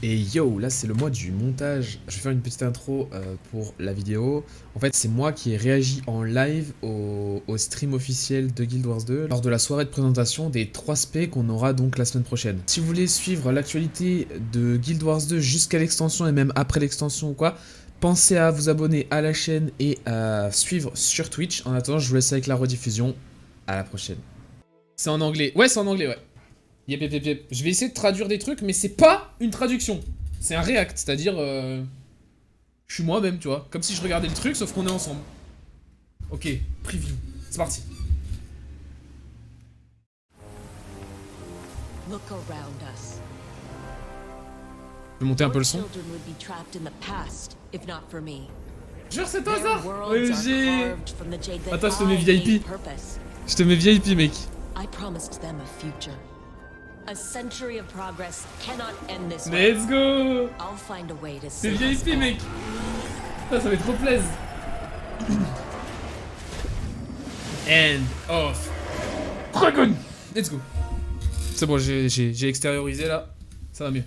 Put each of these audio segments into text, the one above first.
Et yo, là c'est le mois du montage. Je vais faire une petite intro pour la vidéo. En fait, c'est moi qui ai réagi en live au stream officiel de Guild Wars 2 lors de la soirée de présentation des 3 spé qu'on aura donc la semaine prochaine. Si vous voulez suivre l'actualité de Guild Wars 2 jusqu'à l'extension et même après l'extension ou quoi, pensez à vous abonner à la chaîne et à suivre sur Twitch. En attendant, je vous laisse avec la rediffusion. À la prochaine. C'est en anglais. Ouais, c'est en anglais, ouais. Yep, yep, yep, yep. Je vais essayer de traduire des trucs, mais c'est pas une traduction. C'est un react, c'est-à-dire... je suis moi-même, tu vois. Comme si je regardais le truc, sauf qu'on est ensemble. Ok, preview. C'est parti. Look around us. Je vais monter un peu le son. Jure, c'est toi ça? OMG. Attends, je te mets VIP. Je te mets VIP, mec. Let's go. C'est VIP, mec. Ça va être trop plaisir. End of Dragon. Let's go. C'est bon, j'ai extériorisé là. Ça va mieux.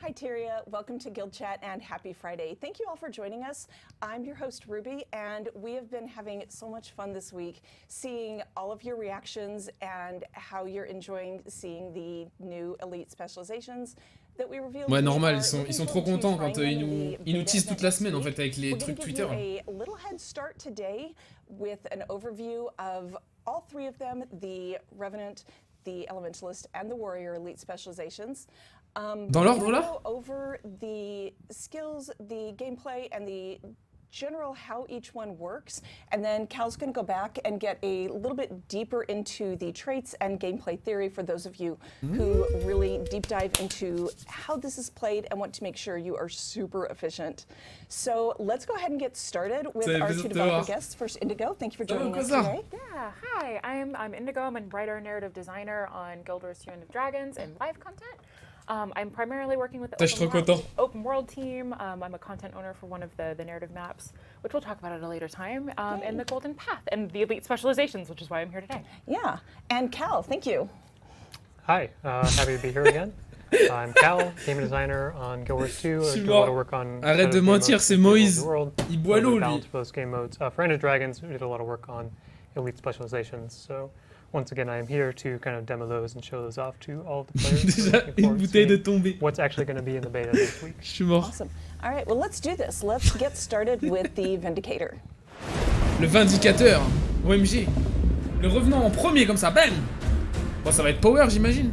Hi Tyria, welcome to Guild Chat and happy Friday. Thank you all for joining us. I'm your host Ruby and we have been having so much fun this week seeing all of your reactions and how you're enjoying seeing the new elite specializations that we revealed. Ouais, normal, ils sont trop contents quand ils nous teasent toute la semaine en fait avec les trucs Twitter. A little head start today with an overview of all three of them, the Revenant, the Elementalist and the Warrior elite specializations. Dans l'ordre là? Go over the skills, the gameplay, and the general how each one works, and then Cal's going to go back and get a little bit deeper into the traits and gameplay theory for those of you who really deep dive into how this is played and want to make sure you are super efficient. So let's go ahead and get started with our two developer guests. First, Indigo, thank you for joining us today. Yeah, hi, I'm Indigo. I'm a writer, narrative designer on Guild Wars Untitled Dragons and live content. I'm primarily working with the open world team. I'm a content owner for one of the narrative maps, which we'll talk about at a later time, and the Golden Path and the elite specializations, which is why I'm here today. Yeah, and Cal, thank you. Hi, happy to be here again. I'm Cal, game designer on Guild Wars 2. I do a lot of work on Arrête de mentir, c'est Moïse. Il boit l'eau, lui. Both game modes. For Hardened Dragons, we did a lot of work on elite specializations. So once again, I am here to kind of demo those and show those off to all of the players. Déjà une bouteille de tombée. What's actually going to be in the beta next week. Je suis mort. Awesome. All right, well, let's do this. Let's get started with the Vindicator. Le Vindicateur. OMG. Le revenant en premier comme ça, bam. Bon, ça va être power, j'imagine.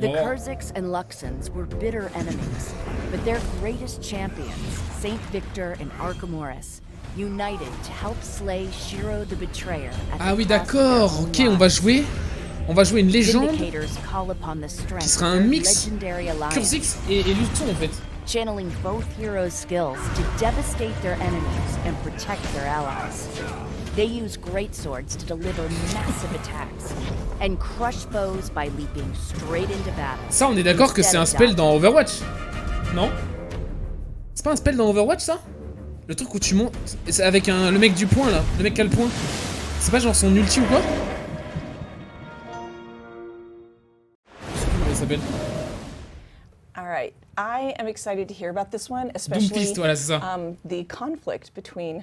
The Kurziks and Luxons were bitter enemies, but their greatest champions, Saint Victor and Archimedes, united to help slay Shiro the Betrayer. Ah oui, d'accord. Ok, on va jouer une légende qui sera un mix Kurziks et Luxon en fait. Channeling both heroes' skills to devastate their enemies and protect their allies. They use great swords to deliver massive attacks and crush foes by leaping straight into battle. Ça, on est d'accord que c'est un spell dans Overwatch? Non? C'est pas un spell dans Overwatch ça? Le truc où tu montes avec le mec du point là, le mec qui a le point. C'est pas genre son ulti ou quoi? Je sais plus comment il s'appelle. All right, I am excited to hear about this one, especially voilà, c'est ça. The conflict between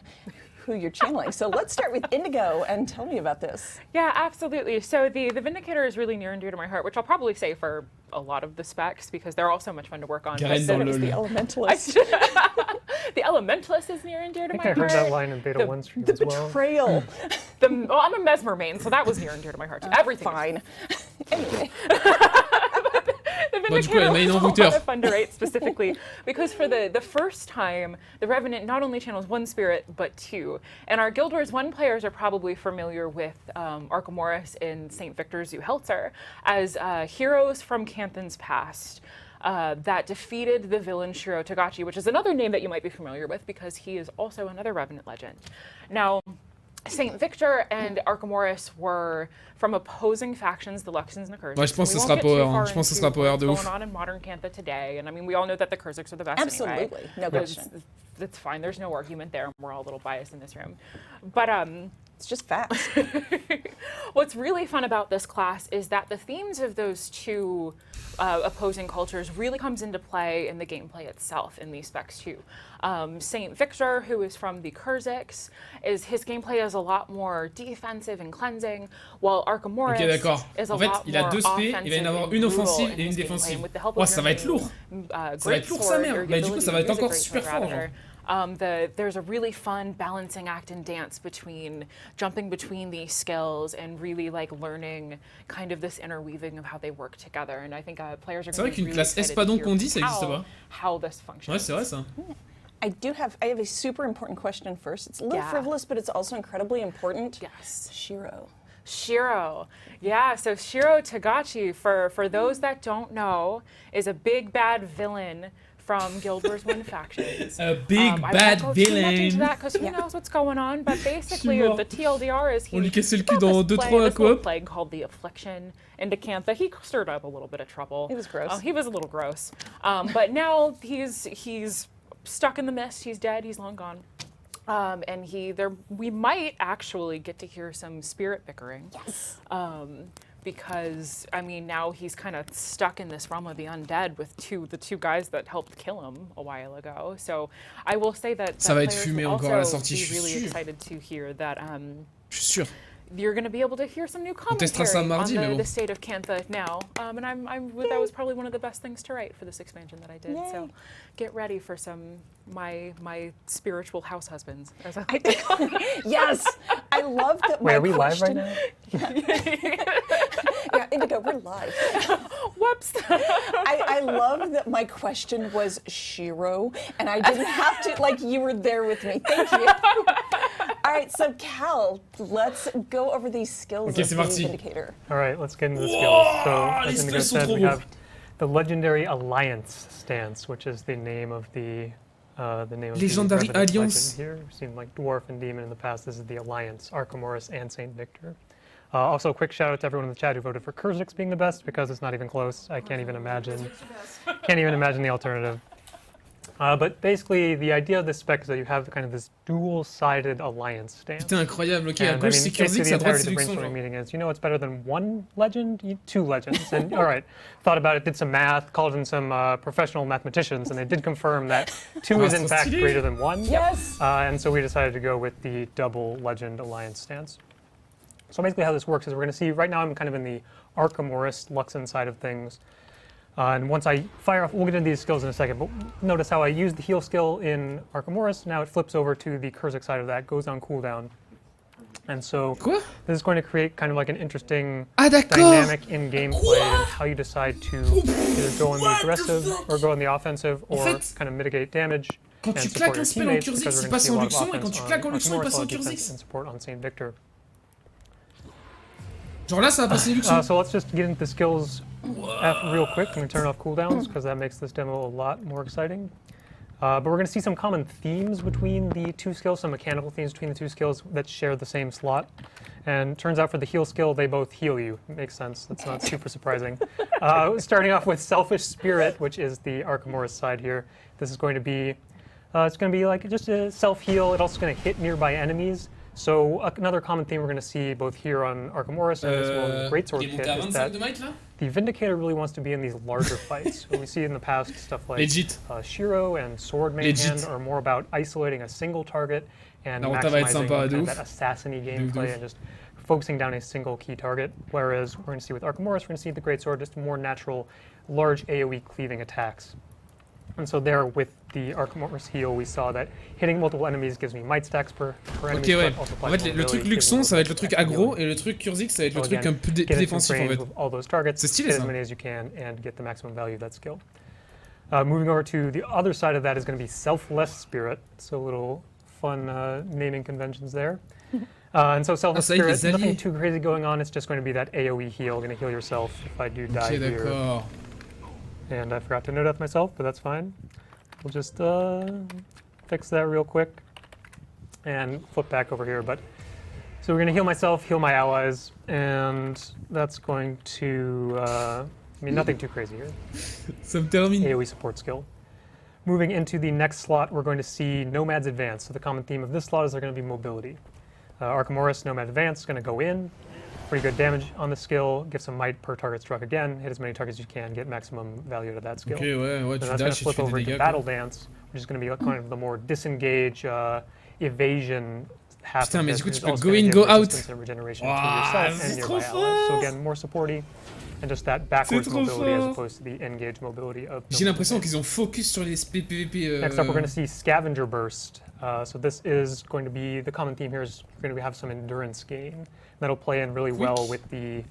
who you're channeling. So let's start with Indigo and tell me about this. Yeah, absolutely. So the Vindicator is really near and dear to my heart, which I'll probably say for a lot of the specs because they're all so much fun to work on. The Elementalist. The Elementalist is near and dear to my heart. I heard that line in Beta 1 stream as well. Betrayal. Well, I'm a Mesmer main, so that was near and dear to my heart. Everything. Fine. Anyway. The Vindicator was a lot of fun to write specifically because for the first time, the Revenant not only channels one spirit, but two. And our Guild Wars 1 players are probably familiar with Archimedes and St. Victor Zuhelzer as heroes from Canthan's past that defeated the villain Shiro Togachi, which is another name that you might be familiar with because he is also another Revenant legend. Now, Saint Victor and Archimedes were from opposing factions, the Luxons and the Kurziks. Ouais, je pense que ce sera power. Hein. Je pense que ce sera power de ouf. Going on in modern Cantha today, and I mean, we all know that the Kurziks are the best. Absolutely, anyway. no question. That's fine. There's no argument there. We're all a little biased in this room, but It's just fast. What's really fun about this class is that the themes of those two opposing cultures really comes into play in the gameplay itself in these specs too. Saint Victor, who is from the Kurziks, his gameplay is a lot more defensive and cleansing, while Arkham Auras is a lot il a more 2 spé, offensive il va y en avoir and une brutal offensive in et une his gameplay. défensive. And with the help Ouais, of ça va être lourd. Ça va être lourd sa mère. Mais du coup, ça va être encore super fort. Genre. There's a really fun balancing act and dance between jumping between these skills and really like learning kind of this interweaving of how they work together. And I think players are going to be really excited to hear how this functions. Ouais, c'est vrai ça. I have a super important question first. It's a little frivolous, but it's also incredibly important. Yes. Shiro. Shiro. Yeah, so Shiro Tagachi, for those that don't know, is a big bad villain from Guild Wars 1 factions. A big bad I won't go villain. too much into that because who knows what's going on, but basically the TLDR is he On lui cassait le cul dans 2-3 this little coop. plague called the Affliction into Cantha. He stirred up a little bit of trouble. He was gross. He was a little gross. But now he's stuck in the mist. He's dead. He's long gone. And we might actually get to hear some spirit bickering. Yes. Because I mean now he's kind of stuck in this realm of the undead with the two guys that helped kill him a while ago. So I will say that Ça va être players fumé will encore à la also sortie, je be suis really sûr. excited to hear that Je suis sûr. you're going to be able to hear some new testera ça commentary mardi, on mais bon. the state of Cantha now. And that was probably one of the best things to write for this expansion that I did. Yay. So get ready for some my spiritual house husbands. As I Yes, I love that. Wait, my are we live right question- now? Yeah, Indigo, we're live. Whoops. I love that my question was Shiro, and I didn't have to, like, you were there with me. Thank you. All right, so Cal, let's go over these skills Okay, of c'est the parti. Vindicator. All right, let's get into the skills. So, les as Indigo spells sont said, trop we beaux. have the legendary Alliance stance, which is the name of the Legendary Revenant Alliance. legend here. We've seen like Dwarf and Demon in the past. This is the Alliance, Arkham Auras, and Saint Victor. Also, a quick shout out to everyone in the chat who voted for Kurziks being the best because it's not even close. I can't even imagine the alternative. But basically, the idea of this spec is that you have kind of this dual-sided alliance stance. Putain, incroyable. Ok, à And, I gauche mean, c'est basically Kurzik, the à droite entirety c'est of the Luxon. brainstorming Genre. meeting is, it's better than one legend, two legends. And all right, thought about it, did some math, called in some professional mathematicians, and they did confirm that two is in fact stylé. greater than one. Yes. And so we decided to go with the double legend alliance stance. So basically how this works is we're going to see, right now I'm kind of in the Arkham Auras Luxon side of things. And once I fire off, we'll get into these skills in a second, but notice how I use the heal skill in Arkham Auras, now it flips over to the Kurzik side of that, goes on cooldown. And so Quoi? this is going to create kind of like an interesting Ah d'accord. dynamic in gameplay and how you decide to either go on the aggressive or go on the offensive or fait, kind of mitigate damage Quand and tu support claques your un spell en teammates Kurzik, because il we're going to passe see a en lot of Luxon, et offense quand tu on claques en Arkham Luxon, il Auras, passe a lot en of defense Kurzik. and support on Saint Victor. Genre là, ça va passer Luxon. So let's just get into the skills real quick. I'm going to turn off cooldowns because that makes this demo a lot more exciting. But we're going to see some common themes between the two skills, some mechanical themes between the two skills that share the same slot. And turns out for the heal skill, they both heal you. It makes sense. That's not super surprising. Starting off with Selfish Spirit, which is the Arkham Auras side here. This is going to be, it's going to be like just a self-heal. It's also going to hit nearby enemies. So another common theme we're going to see both here on Arkham Auras and this one Greatsword il est kit monté à is 25 that de might là? the Vindicator really wants to be in these larger fights. So we see in the past stuff like Legit. Shiro and Sword Main Legit. Hand are more about isolating a single target and La Rota va être maximizing sympa, de kind of ouf. that assassin-y De gameplay ouf. and just focusing down a single key target. Whereas we're going to see with Arkham Auras, we're going to see the Greatsword just more natural, large AoE cleaving attacks. And so there, with the Arkham Auras heal, we saw that hitting multiple enemies gives me might stacks per enemy. Ok, ouais. but also En fait, le truc flexibility, gives me Luxon, a ça va être little le truc bit extra aggro, healing. et le truc Kurzik, ça va être le So truc again, un peu get into défensif en range fait. with all those targets, C'est stylé, hit as ça. many as you can, and get the maximum value of that skill. Moving over to the other side of that is going to be Selfless Spirit. So a little fun naming conventions there. And so Selfless ça y est, Spirit, les alliés. nothing too crazy going on. It's just going to be that AoE heal, going to heal yourself if I do die Ok, here. d'accord. And I forgot to no death myself, but that's fine. We'll just fix that real quick and flip back over here. But so we're going to heal myself, heal my allies, and that's going to, I mean, nothing too crazy here. Ça me termine. AoE support skill. Moving into the next slot, we're going to see Nomad's Advance. So the common theme of this slot is they're going to be mobility. Arkham Auras, Nomad Advance, is going to go in. Pretty good damage on the skill. Give some might per target struck again. Hit as many targets as you can. Get maximum value out of that skill. Ok, ouais, tu That's going to dashes, tu flip fais over des into dégâts. Battle Quoi. Dance, which is going to be kind of the more disengage, evasion half Putain, of mais this, du coup, which tu is peux also go gonna in, give go out. resistance and regeneration Wow, to yourself c'est and trop nearby allies. So fort. again, more supporty, and just that backwards trop mobility as fort. opposed to the engage mobility of. J'ai l'impression qu'ils ont focus sur les PvP. Next up, we're going to see Scavenger Burst. So this is going to be, the common theme here is going to have some endurance gain. That'll play in really well with the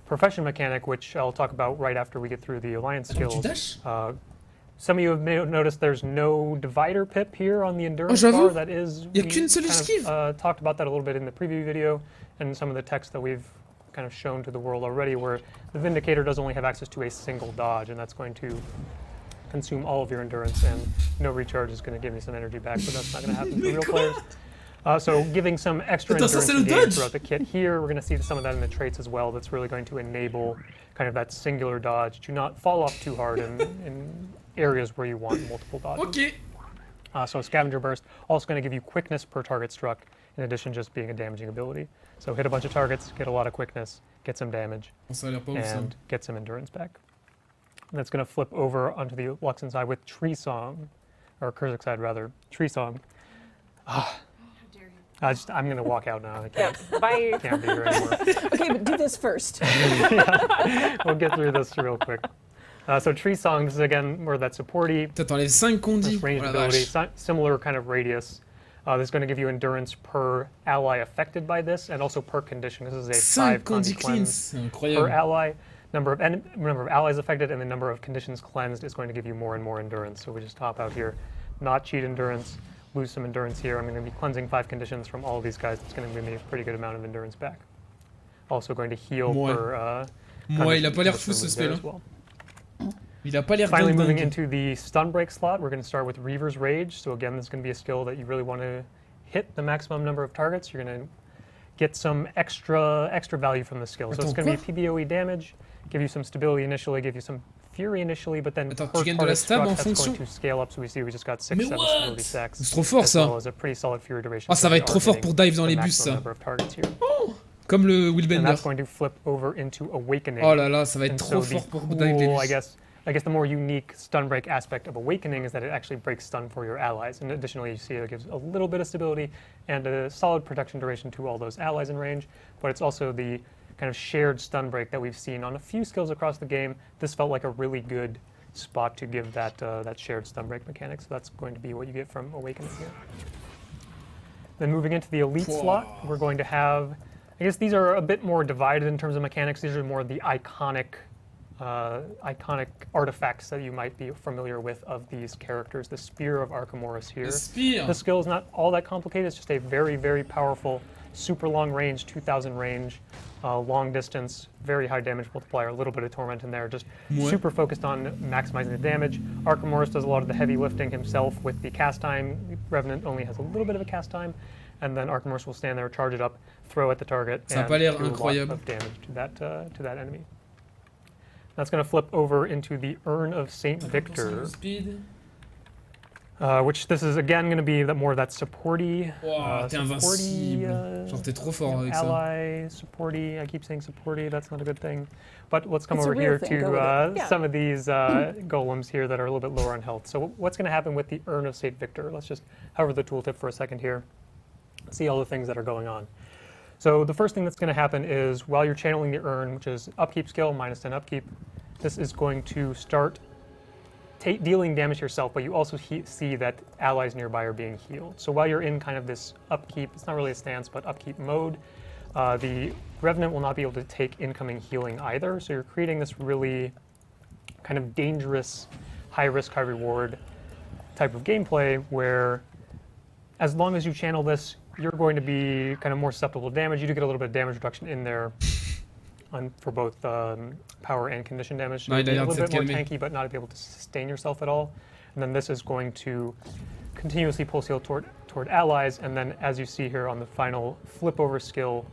Profession mechanic, which I'll talk about right after we get through the Alliance skills. Tu dashes? Some of you have noticed there's no divider pip here on the endurance j'avoue. bar. That is, Y a qu'une seule esquive. talked about that a little bit in the preview video and some of the text that we've kind of shown to the world already, where the Vindicator does only have access to a single dodge, and that's going to consume all of your endurance, and no recharge is going to give me some energy back, but that's not going to happen for real players. So giving some extra endurance gain throughout the kit here. We're going to see some of that in the traits as well. That's really going to enable kind of that singular dodge to not fall off too hard in areas where you want multiple dodges. Ok. So Scavenger Burst also going to give you quickness per target struck, in addition to just being a damaging ability. So hit a bunch of targets, get a lot of quickness, get some damage, Ça a l'air pas ouf, ça. and get some endurance back. And that's going to flip over onto the Luxon side with Tree Song, or Kurzik side rather, Tree Song. I'm going to walk out now. I can't, Bye. can't be here anymore. Okay, but do this first. We'll get through this real quick. So Tree Song, this is again more that supporty, Putain, t'enlèves 5 condis. this range Oh la ability, vache. similar kind of radius. This is going to give you endurance per ally affected by this, and also per condition. This is a 5 5 condis condi cleans. cleanse C'est per incroyable. ally. Number of allies affected and the number of conditions cleansed is going to give you more and more endurance. So we just top out here, not cheat endurance, lose some endurance here. I'm going to be cleansing 5 conditions from all of these guys. It's going to give me a pretty good amount of endurance back. Also going to heal Ouais. per. Moi, il a pas l'air fou ce spell. Il a pas l'air Finally, moving dingue. into the stun break slot, we're going to start with Reavers Rage. So again, this is going to be a skill that you really want to hit the maximum number of targets. You're going to get some extra value from the skill. So it's going to be PBOE damage, give you some stability initially, give you some fury initially, but then Attends, per tu gagnes de la target stab struck, en that's fonction? going to scale up. So we see we just got 6, Mais 7 what? stability stacks. C'est trop fort as ça. well as a pretty solid fury duration. Ah, ça so va we être are trop fort hitting pour dive dans the les bus maximum ça. number of targets here. Comme le And Willbender. that's going to flip over into Awakening. Oh là là, ça va être And trop so fort the pour dive les cool, bus. I guess the more unique stun break aspect of Awakening is that it actually breaks stun for your allies. And additionally, you see it gives a little bit of stability and a solid protection duration to all those allies in range. But it's also the kind of shared stun break that we've seen on a few skills across the game. This felt like a really good spot to give that that shared stun break mechanic. So that's going to be what you get from Awakening here. Then moving into the Elite slot, we're going to have, I guess these are a bit more divided in terms of mechanics. These are more the iconic artifacts that you might be familiar with of these characters. The Spear of Arkham Auras here. Le Spire. The skill is not all that complicated. It's just a very, very powerful, super long range, 2000 range, long distance, very high damage multiplier, a little bit of torment in there, just Ouais. super focused on maximizing the damage. Arkham Auras does a lot of the heavy lifting himself with the cast time. Revenant only has a little bit of a cast time, and then Arkham Auras will stand there, charge it up, throw at the target, Ça a and pas l'air do a lot incroyable. of damage to that enemy. That's going to flip over into the Urn of Saint Victor, Speed. which this is again going to be more of that supporty, Wow, t'es invincible. Genre t'es trop fort avec ça. ally, supporty. I keep saying supporty, that's not a good thing. But let's come It's a over real here thing, go to with it. Yeah. some of these golems here that are a little bit lower on health. So what's going to happen with the Urn of Saint Victor? Let's just hover the tooltip for a second here. See all the things that are going on. So the first thing that's going to happen is while you're channeling the urn, which is upkeep skill, -10 upkeep, this is going to start dealing damage to yourself, but you also see that allies nearby are being healed. So while you're in kind of this upkeep, it's not really a stance, but upkeep mode, the Revenant will not be able to take incoming healing either. So you're creating this really kind of dangerous, high risk, high reward type of gameplay where as long as you channel this, you're going to be kind of more susceptible to damage. You do get a little bit of damage reduction in there for both power and condition damage. So Ouais, you'll be il a a l'air de little bit more s'être calmé. tanky, but not be able to sustain yourself at all. And then this is going to continuously pulse heal toward allies. And then as you see here on the final flip over skill,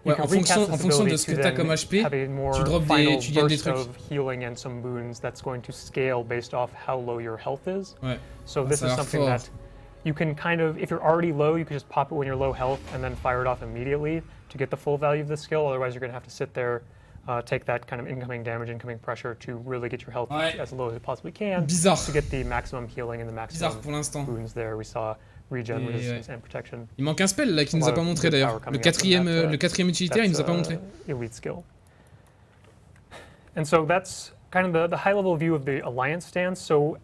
you Ouais, can en recast fonction this de ability ce to que t'as then comme HP, have a more tu drops final tu gagnes des burst trucs. of healing and some boons that's going to scale based off how low your health is. Ouais. So Ah, this ça a is l'air something fort. that you can kind of, if you're already low, you can just pop it when you're low health and then fire it off immediately to get the full value of the skill. Otherwise, you're going to have to sit there, take that kind of incoming damage, incoming pressure to really get your health as low as it possibly can to get the maximum healing and the maximum wounds there. We saw regen, resistance, and protection. Il manque un spell là qui nous a pas montré d'ailleurs. Le quatrième utilitaire, il nous a pas montré. Elite skill. And so that's kind of the high-level view of the Alliance stance. So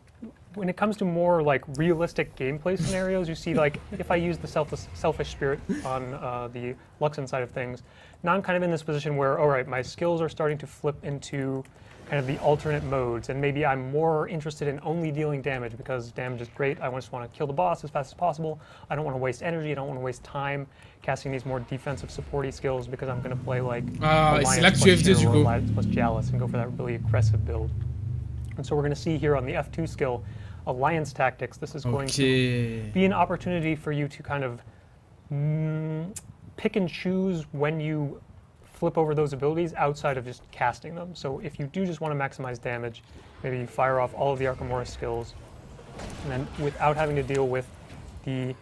when it comes to more like realistic gameplay scenarios, you see like if I use the selfish spirit on the Luxon side of things, now I'm kind of in this position where, all right, my skills are starting to flip into kind of the alternate modes, and maybe I'm more interested in only dealing damage because damage is great. I just want to kill the boss as fast as possible. I don't want to waste energy. I don't want to waste time casting these more defensive supporty skills because I'm going to play like Alliance plus Chalice and go for that really aggressive build. And so we're going to see here on the F2 skill, Alliance Tactics, this is going to be an opportunity for you to kind of pick and choose when you flip over those abilities outside of just casting them. So if you do just want to maximize damage, maybe you fire off all of the Arkham Auras skills, and then without having to deal with the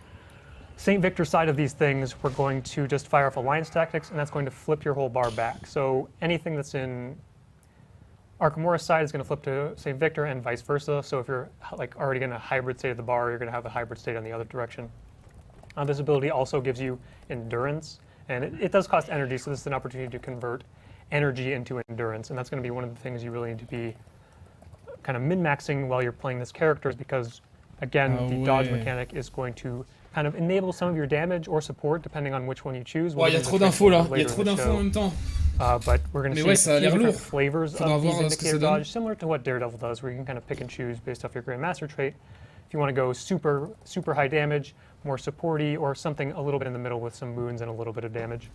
St. Victor side of these things, we're going to just fire off Alliance Tactics, and that's going to flip your whole bar back. So anything that's in Arkham Auras side is going to flip to St. Victor and vice versa. So if you're like already in a hybrid state of the bar, you're going to have a hybrid state on the other direction. This ability also gives you endurance, and it does cost energy, so this is an opportunity to convert energy into endurance, and that's going to be one of the things you really need to be kind of min-maxing while you're playing this character, because again, the dodge mechanic is going to kind of enable some of your damage or support depending on which one you choose. Il y a trop d'infos là, il y a trop d'infos en même temps. But we're going to see different flavors of the Vindicator dodge, similar to what Daredevil does, where you can kind of pick and choose based off your Grandmaster trait. If you want to go super high damage, more supporty, or something a little bit in the middle with some wounds and a little bit of damage.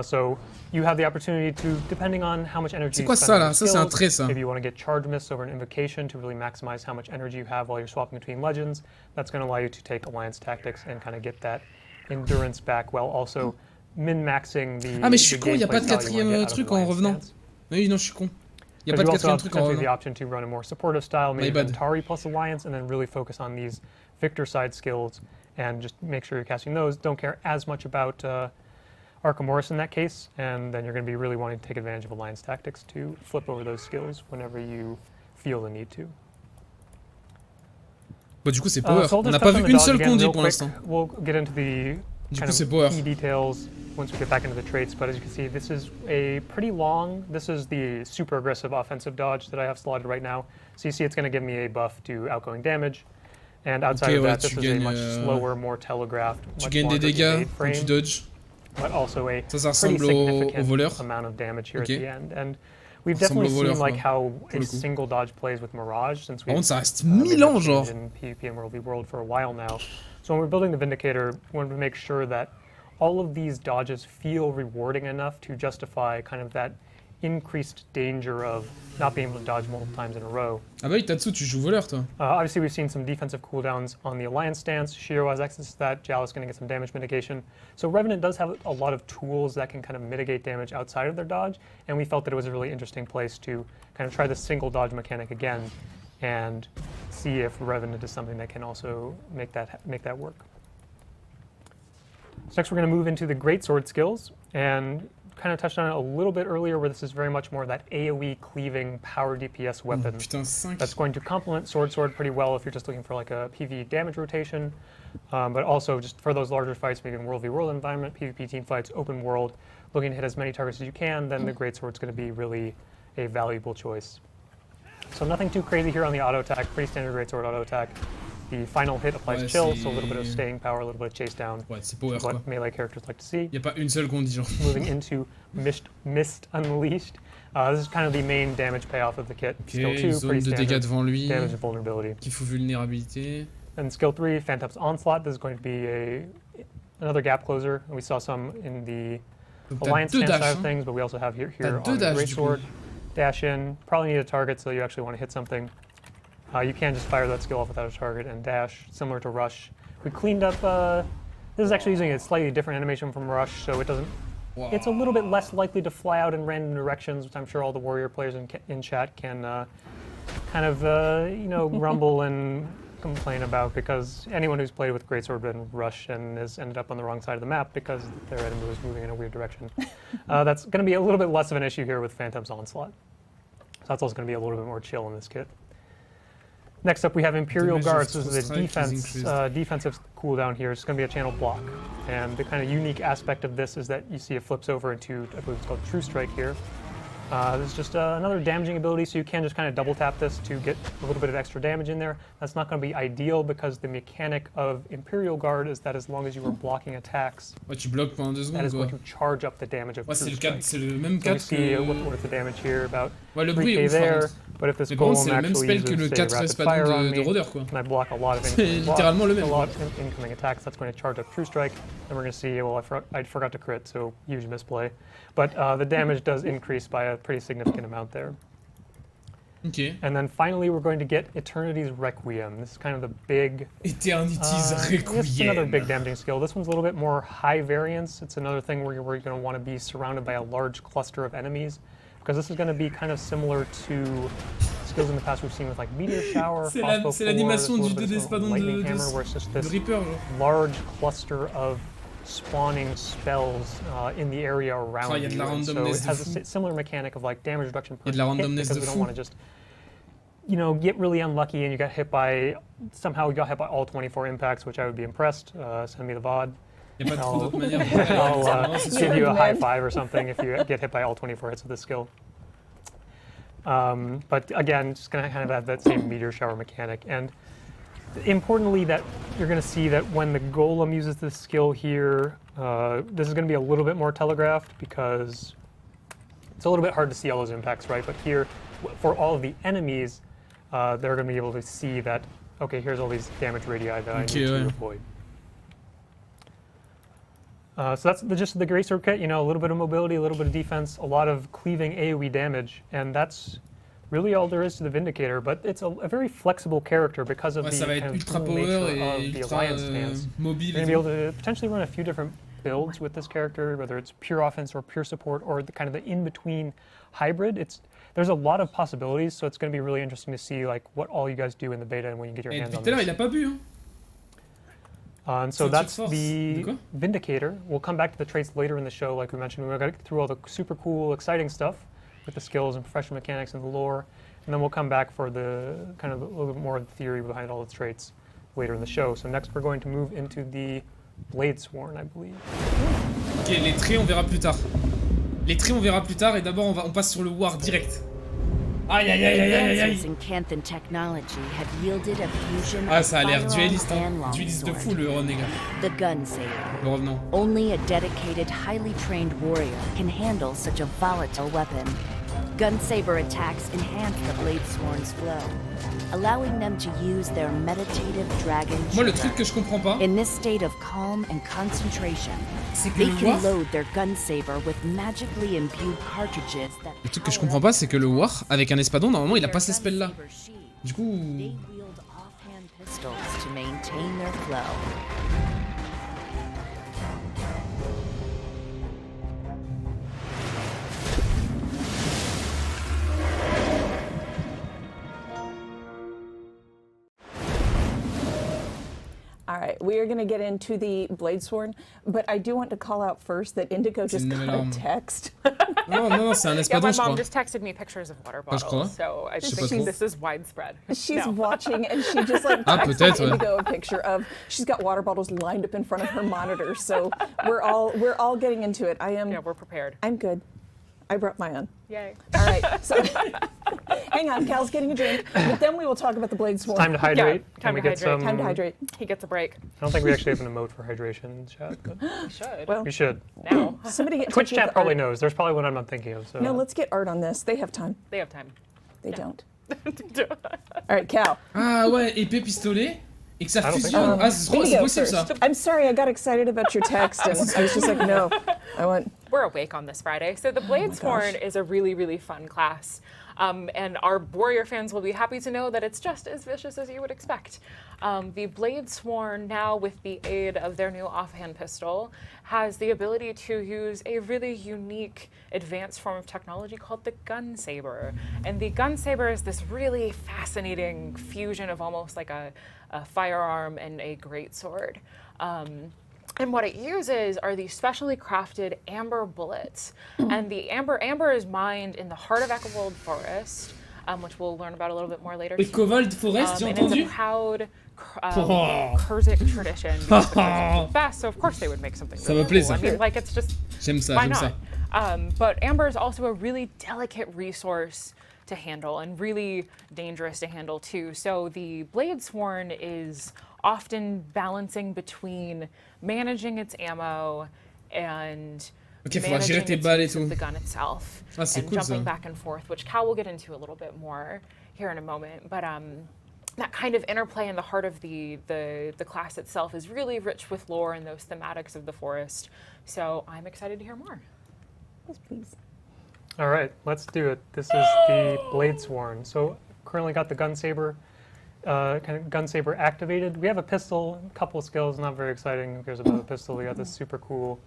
So you have the opportunity to, depending on how much energy you spend on skills, maybe you want to get charge mists over an invocation to really maximize how much energy you have while you're swapping between legends. That's going to allow you to take Alliance Tactics and kind of get that endurance back while also min-maxing the mais je suis con, il n'y a pas de quatrième truc en revenant. Oui, non, je suis con. Il n'y a pas de quatrième truc en revenant. The option to run a more supportive style, maybe Atari plus Alliance, and then really focus on these Victor side skills and just make sure you're casting those. Don't care as much about Arkham Auras in that case, and then you're going to be really wanting to take advantage of Alliance Tactics to flip over those skills whenever you feel the need to. Bah du coup c'est power. On n'a pas vu une seule condi pour l'instant. We'll get into the kind of key details once we get back into the traits, but as you can see, this is a pretty long, this is the super aggressive offensive dodge that I have slotted right now. So you see it's going to give me a buff to outgoing damage, and outside of that, this is a much slower, more telegraphed, much longer grenade frame, tu dodges. But also a ça pretty significant voleur. amount of damage here at the end. And we've definitely seen like how a single dodge plays with Mirage since we've ça reste 1000 ans, genre. in PvP and World v World for a while now. So when we're building the Vindicator, we want to make sure that all of these dodges feel rewarding enough to justify kind of that increased danger of not being able to dodge multiple times in a row. Ah bah oui, Tatsu, tu joues voleur, toi. Obviously, we've seen some defensive cooldowns on the Alliance stance. Shiro has access to that. Jal is going to get some damage mitigation. So Revenant does have a lot of tools that can kind of mitigate damage outside of their dodge, and we felt that it was a really interesting place to kind of try the single dodge mechanic again and see if Revenant is something that can also make that work. So next we're going to move into the Greatsword skills, and kind of touched on it a little bit earlier, where this is very much more that AoE cleaving power DPS weapon that's going to complement Sword pretty well if you're just looking for like a PvE damage rotation, but also just for those larger fights, maybe in World v World environment, PvP team fights, open world, looking to hit as many targets as you can, then the Greatsword's going to be really a valuable choice. So nothing too crazy here on the auto attack, pretty standard Greatsword auto attack. The final hit applies chill, so a little bit of staying power, a little bit of chase down. C'est power, what melee characters like to see. Il n'y a pas une seule condi, genre. Moving into Mist Unleashed. This is kind of the main damage payoff of the kit. Skill 2, zone pretty de standard. dégâts devant lui. Damage and vulnerability. Qui fout vulnérabilité. And skill 3, Phantom's Onslaught. This is going to be another gap closer. We saw some in the Alliance stance side of things, but we also have here on the Greatsword. Dash in. Probably need a target, so you actually want to hit something. You can just fire that skill off without a target and dash, similar to Rush. We cleaned up, this is actually using a slightly different animation from Rush, so it doesn't, it's a little bit less likely to fly out in random directions, which I'm sure all the Warrior players in chat can kind of, you know, grumble and complain about because anyone who's played with Greatsword been rushed and has ended up on the wrong side of the map because their enemy was moving in a weird direction. That's going to be a little bit less of an issue here with Phantom's Onslaught. So that's also going to be a little bit more chill in this kit. Next up, we have Imperial Guards. This is a defensive cooldown here. It's going to be a channel block. And the kind of unique aspect of this is that you see it flips over into, I believe it's called True Strike here. This is just another damaging ability, so you can just kind of double tap this to get a little bit of extra damage in there. That's not going to be ideal because the mechanic of Imperial Guard is that as long as you are blocking attacks, Ouais, tu bloques pendant 2 secondes. that is Quoi. going to charge up the damage of Ouais, True c'est Strike. le même So we cas see que. what's the damage here, about Ouais, le bruit 3k est ouf, par there, contre. but if this Mais par contre, golem c'est le même actually spell que le uses, say, 4 rapid fire on espadons me, de Rôdeur, quoi. and I block a lot of C'est incoming littéralement le même. a lot of incoming attacks, that's going to charge up True Strike, and we're going to see, well, I forgot to crit, so huge misplay. But the damage does increase by a pretty significant amount there. Ok. And then finally, we're going to get Eternity's Requiem. This is kind of the big... Eternity's Requiem. It's another big damaging skill. This one's a little bit more high variance. It's another thing where you're going to want to be surrounded by a large cluster of enemies, because this is going to be kind of similar to skills in the past we've seen with like Meteor Shower, C'est l'animation du 2 d'espadon Lightning Hammer, where it's just de this Reaper. large cluster of spawning spells in the area around Oh, y a de la you. And so randomness it de has fou. a similar mechanic of like damage reduction per Y a de la hit, randomness because de we don't fou. want to just, you know, get really unlucky and you got hit by, somehow you got hit by all 24 impacts, which I would be impressed. Send me the VOD. Y a pas trop I'll, d'autres manières de faire. I'll C'est sûr. give you a high five or something if you get hit by all 24 hits with this skill. But again, just going to kind of have that same Meteor Shower mechanic. And importantly, that you're going to see that when the Golem uses this skill here, this is going to be a little bit more telegraphed because it's a little bit hard to see all those impacts, right? But here, for all of the enemies, they're going to be able to see that, okay, here's all these damage radii that I need to avoid. So that's just the Greatsword kit, you know, a little bit of mobility, a little bit of defense, a lot of cleaving AoE damage, and that's really all there is to the Vindicator, but it's a very flexible character because of Ouais, the ça va être kind of ultra dual power nature et of the ultra Alliance stance. mobile. You're going to be able to potentially run a few different builds with this character, whether it's pure offense or pure support or the kind of the in-between hybrid. There's a lot of possibilities, so it's going to be really interesting to see like what all you guys do in the beta and when you get your Et hands depuis on tout à l'heure, this. il a pas bu, hein. And so Sortie de that's force. De the quoi? Vindicator. We'll come back to the traits later in the show, like we mentioned. We're going to get through all the super cool, exciting stuff with the skills and professional mechanics and the lore, and then we'll come back for the kind of a little bit more of the theory behind all the traits later in the show. So next we're going to move into the Bladesworn, I believe. Ok, les traits on verra plus tard. Les traits on verra plus tard et d'abord on passe sur le War direct. Aïe aïe aïe aïe aïe aïe. Advances in Canthan technology have yielded a fusion Ah, of ça a l'air firearm dueliste, hein. and Dueliste de longsword. fou le renégat. The gun saber. Le revenant. Only a dedicated, highly trained warrior can handle such a volatile weapon. Gun saber attacks enhance the Bladesworn's flow, allowing them to use their meditative dragon Moi le trigger. truc que je comprends pas, In this state of calm and concentration, c'est que they le can War. load their gun saber with magically imbued cartridges that Le truc que je comprends pas, c'est que le War, avec un espadon, normalement il a pas ces spells là. Du coup. They wield offhand pistols to maintain their flow. All right, we are going to get into the Bladesworn, but I do want to call out first that Indigo just got a text. Non, non, non, c'est un Yeah, espadon, my je mom crois. just texted me pictures of water je crois. bottles, so I Je sais think pas trop. this is widespread. She's No. watching and she just like Ah, texted peut-être, ouais. Indigo a picture of, she's got water bottles lined up in front of her monitor, so we're all getting into it. Yeah, we're prepared. I'm good. I brought my own. Yay. All right, so hang on, Cal's getting a drink, but then we will talk about the Bladesworn. Time to hydrate. time Can we to get hydrate. some? Time to hydrate. He gets a break. I don't think we actually have an emote for hydration in chat, but We should. Well, we should. Now. somebody get in Twitch touch with chat the probably art. knows. There's probably one I'm not thinking of. So. No, let's get art on this. They have time. They have time. They don't. All right, Cal. Ah ouais, épée pistolet et que ça I don't think fusionne. so. Ah, c'est trop, c'est Indigo possible ça. first. I'm sorry, I got excited about your text, and I was just like, no. I went. We're awake on this Friday. So the Bladesworn is a really, really fun class. And our warrior fans will be happy to know that it's just as vicious as you would expect. The Blade Sworn, now with the aid of their new offhand pistol, has the ability to use a really unique advanced form of technology called the Gun Saber. And the Gun Saber is this really fascinating fusion of almost like a firearm and a greatsword. And what it uses are these specially crafted amber bullets. And the amber is mined in the heart of Echowold Forest, which we'll learn about a little bit more later. Echowold Forest, j'ai and entendu? it's a proud Kurzic tradition. Because the Kurzic is fast, so of course they would make something Ça me really plaît, cool. ça. I mean, like, it's just, J'aime ça, why j'aime not? ça. But amber is also a really delicate resource to handle and really dangerous to handle too. So the Blade Sworn is often balancing between managing its ammo and Ok, faudra gérer managing tes its balles et use of tout. the gun itself, Ah, c'est and cool, jumping ça. back and forth, which Cal will get into a little bit more here in a moment. But that kind of interplay in the heart of the class itself is really rich with lore and those thematics of the forest. So I'm excited to hear more. Yes, please. All right, let's do it. This is the Blade Sworn. So currently got the Gun Saber, kind of Gun Saber activated. We have a pistol, a couple of skills, not very exciting. Who cares about the pistol? We got this super cool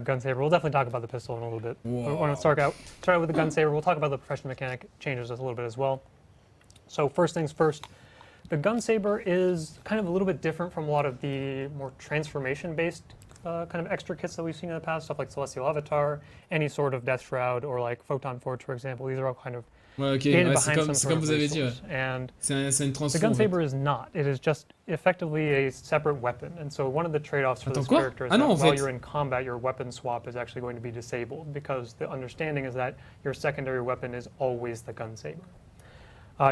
Gun Saber. We'll definitely talk about the pistol in a little bit. Whoa. We want to start out with the Gun Saber. We'll talk about the profession mechanic changes a little bit as well. So first things first, the Gun Saber is kind of a little bit different from a lot of the more transformation-based kind of extra kits that we've seen in the past, stuff like Celestial Avatar, any sort of Death Shroud, or like Photon Forge, for example. These are all kind of Ouais, ok, gated ouais, c'est behind comme, some c'est sort comme of vous avez dit. Ouais. resource. And C'est une the transfo. Gun en fait. Saber is not. It is just effectively a separate weapon. And so one of the trade-offs for Attends, this quoi? character is Ah that non, en while fait. you're in combat, your weapon swap is actually going to be disabled, because the understanding is that your secondary weapon is always the Gun Saber.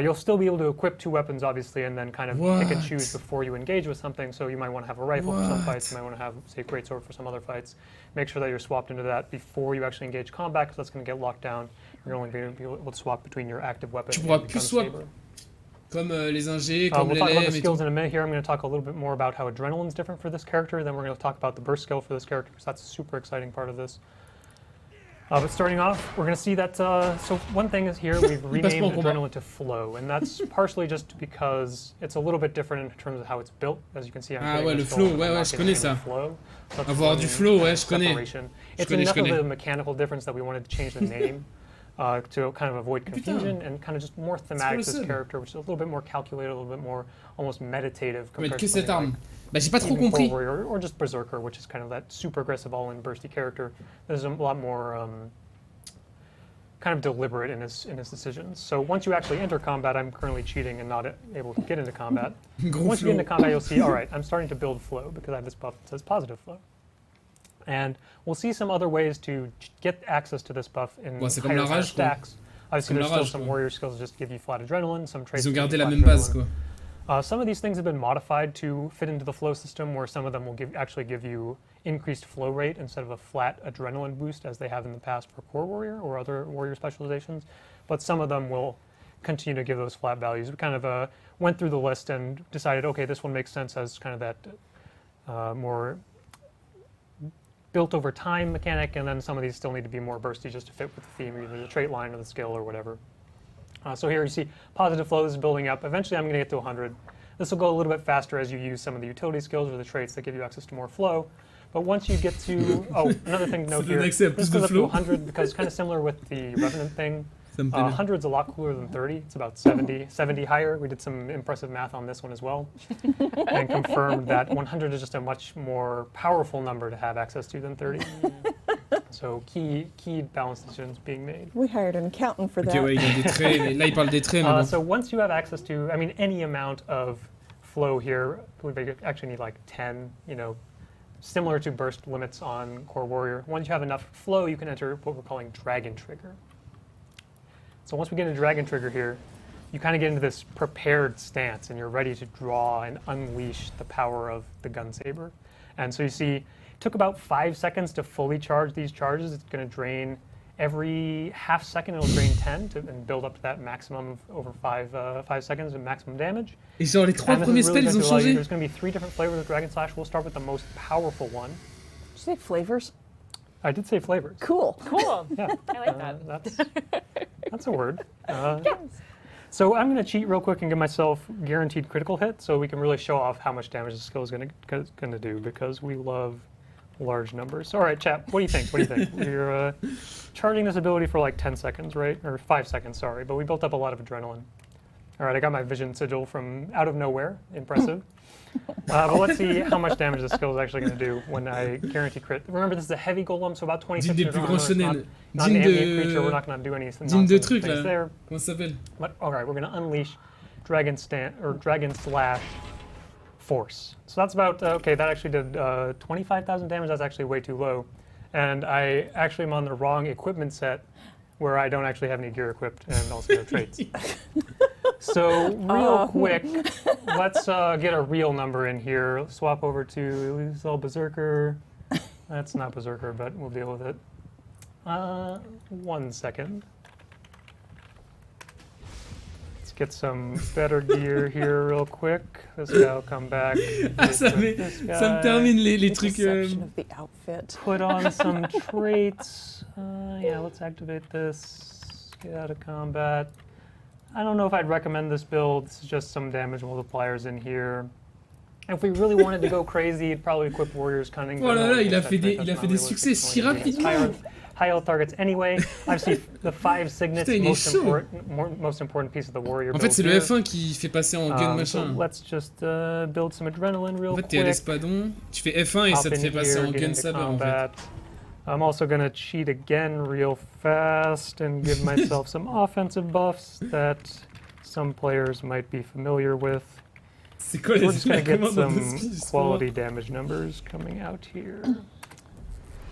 You'll still be able to equip two weapons, obviously, and then kind of pick and What? choose before you engage with something. So you might want to have a rifle for some What? fights, you might want to have, say, greatsword for some other fights. Make sure that you're swapped into that before you actually engage combat, because that's going to get locked down. You're only going to be able to swap between your active weapon Tu and pourras the plus Gun swap. Saber. Comme les ingés, comme We'll les talk about the LM et skills tout. in a minute here. I'm going to talk a little bit more about how Adrenaline's different for this character. Then we're going to talk about the burst skill for this character, because that's a super exciting part of this. But starting off, we're going to see that, so one thing is here, we've renamed Adrenaline to Flow, and that's partially just because it's a little bit different in terms of how it's built. As you can see, I'm Ah putting ouais, the le skull flow, and ouais, I'm ouais, not je getting connais any ça. flow. So that's Avoir one du flow, ouais, je connais. separation. It's connais, je enough of connais. a mechanical difference that we wanted to change the name to kind of avoid confusion and kind of just more thematic le this seul. character, which is a little bit more calculated, a little bit more almost meditative Mais compared que to cette something arme. like Bah j'ai pas trop even compris. Warrior or just Berserker, which is kind of that super aggressive all-in bursty character. There's a lot more kind of deliberate in his decisions. So once you actually enter combat, I'm currently cheating and not able to get into combat. Gros Once you get into flow. combat, you'll see, all right, I'm starting to build flow because I have this buff that says positive flow. And we'll see some other ways to get access to this buff in Ouais, c'est comme higher la rage, quoi. stacks. Obviously, Comme there's la still rage, some quoi. warrior skills that just give you flat adrenaline, some traits Ils ont that give gardé you la flat même base, adrenaline. quoi. Some of these things have been modified to fit into the flow system, where some of them will actually give you increased flow rate instead of a flat adrenaline boost as they have in the past for Core Warrior or other warrior specializations. But some of them will continue to give those flat values. We kind of went through the list and decided, okay, this one makes sense as kind of that more built over time mechanic, and then some of these still need to be more bursty just to fit with the theme, either the trait line or the skill or whatever. So here you see positive flow is building up. Eventually I'm going to get to 100. This will go a little bit faster as you use some of the utility skills or the traits that give you access to more flow. But once you get to, another thing to note here, next step, this plus goes de up to flow. 100 because it's kind of similar with the Revenant thing. Ça me plaît bien. 100 is a lot cooler than 30. It's about 70 higher. We did some impressive math on this one as well and confirmed that 100 is just a much more powerful number to have access to than 30. So key balance decisions being made. We hired an accountant for Ok, that. ouais, il a des traits, mais là il parle des traits, mais bon. So once you have access to, I mean, any amount of flow here, I believe you actually need like 10, similar to burst limits on Core Warrior. Once you have enough flow, you can enter what we're calling Dragon Trigger. So once we get into Dragon Trigger here, you kind of get into this prepared stance and you're ready to draw and unleash the power of the Gun Saber. And so you see, it took about 5 seconds to fully charge these charges. It's going to drain every half second, it'll drain 10 and build up to that maximum of over 5 seconds of maximum damage. Et genre les trois And this premiers is really spells, ils going ont to allow you- changé. There's going to be 3 different flavors of Dragon Slash. We'll start with the most powerful one. Did you say flavors? I did say flavors. Cool. Cool. Yeah. I like that. That's a word. So I'm going to cheat real quick and give myself guaranteed critical hit so we can really show off how much damage the skill is going to do because we love large numbers. All right, chat, what do you think? What do you think? We're charging this ability for like 10 seconds, right? Or 5 seconds, sorry, but we built up a lot of adrenaline. All right, I got my vision sigil from out of nowhere. Impressive. But let's see how much damage the skill is actually going to do when I guarantee crit. Remember, this is a heavy golem, so about 26 Digne des plus grands shonen. not an ambient creature. We're not going to do anything. Digne de truc là. There. Comment ça s'appelle? But all right, we're going to unleash Dragon Slash Force. So that's about okay. That actually did 25,000 damage. That's actually way too low, and I actually am on the wrong equipment set, where I don't actually have any gear equipped and also no traits. So real quick, let's get a real number in here. Swap over to Lethal Berserker. That's not Berserker, but we'll deal with it. 1 second. Let's get some better gear here real quick. This guy will come back. Ah, ça me termine les trucs. Perception of the outfit. Put on some traits. Yeah, let's activate this. Get out of combat. I don't know if I'd recommend this build. It's just some damage multipliers in here. If we really wanted to go crazy, it'd probably equip Warrior's Cunning. Oh là là, il a fait des succès si rapidement. High health targets anyway. Obviously, the 5 signets, Putain, most important piece of the Warrior En fait, c'est le F1 qui fait passer en gun machin. So let's just build some adrenaline real quick. En fait, t'es à l'espadon, tu fais F1 et ça te fait passer en gun Saber en fait. I'm also going to cheat again real fast and give myself some offensive buffs that some players might be familiar with. C'est quoi We're just going to get some skills quality damage numbers coming out here.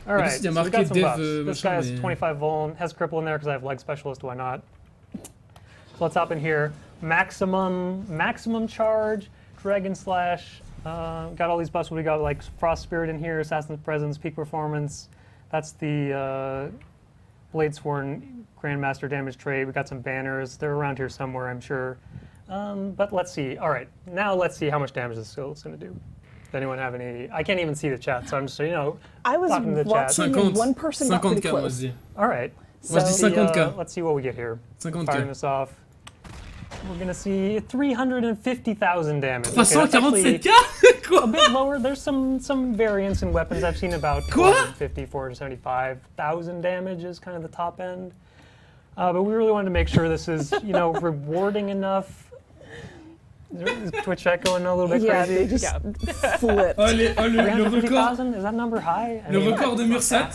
All right, il y a so we marqué got some dev, buffs. This guy has mais- 25 vuln, has cripple in there because I have leg specialist, why not? So let's hop in here. Maximum charge, Dragon Slash. Got all these buffs. We got like Frost Spirit in here, Assassin's Presence, Peak Performance. That's the Bladesworn Grandmaster damage trait. We got some banners. They're around here somewhere, I'm sure. But let's see. All right, now let's see how much damage this skill is going to do. Does anyone have any? I can't even see the chat, so I'm just, I was talking to the chat. watching and one person got pretty 50K, moi je close. dis. All right. Moi je dis 50K. Let's see what we get here. 50K. Firing this off. We're going to see 350,000 damage. Okay, that's actually 347K? a Quoi? bit lower. There's some variance in weapons. I've seen about 450, 475,000 damage is kind of the top end. But we really wanted to make sure this is, rewarding enough. Is Twitch chat going a little bit Yeah, crazy? they just flipped. Oh, le record. 350,000? Is that number high? Le record de Mursat.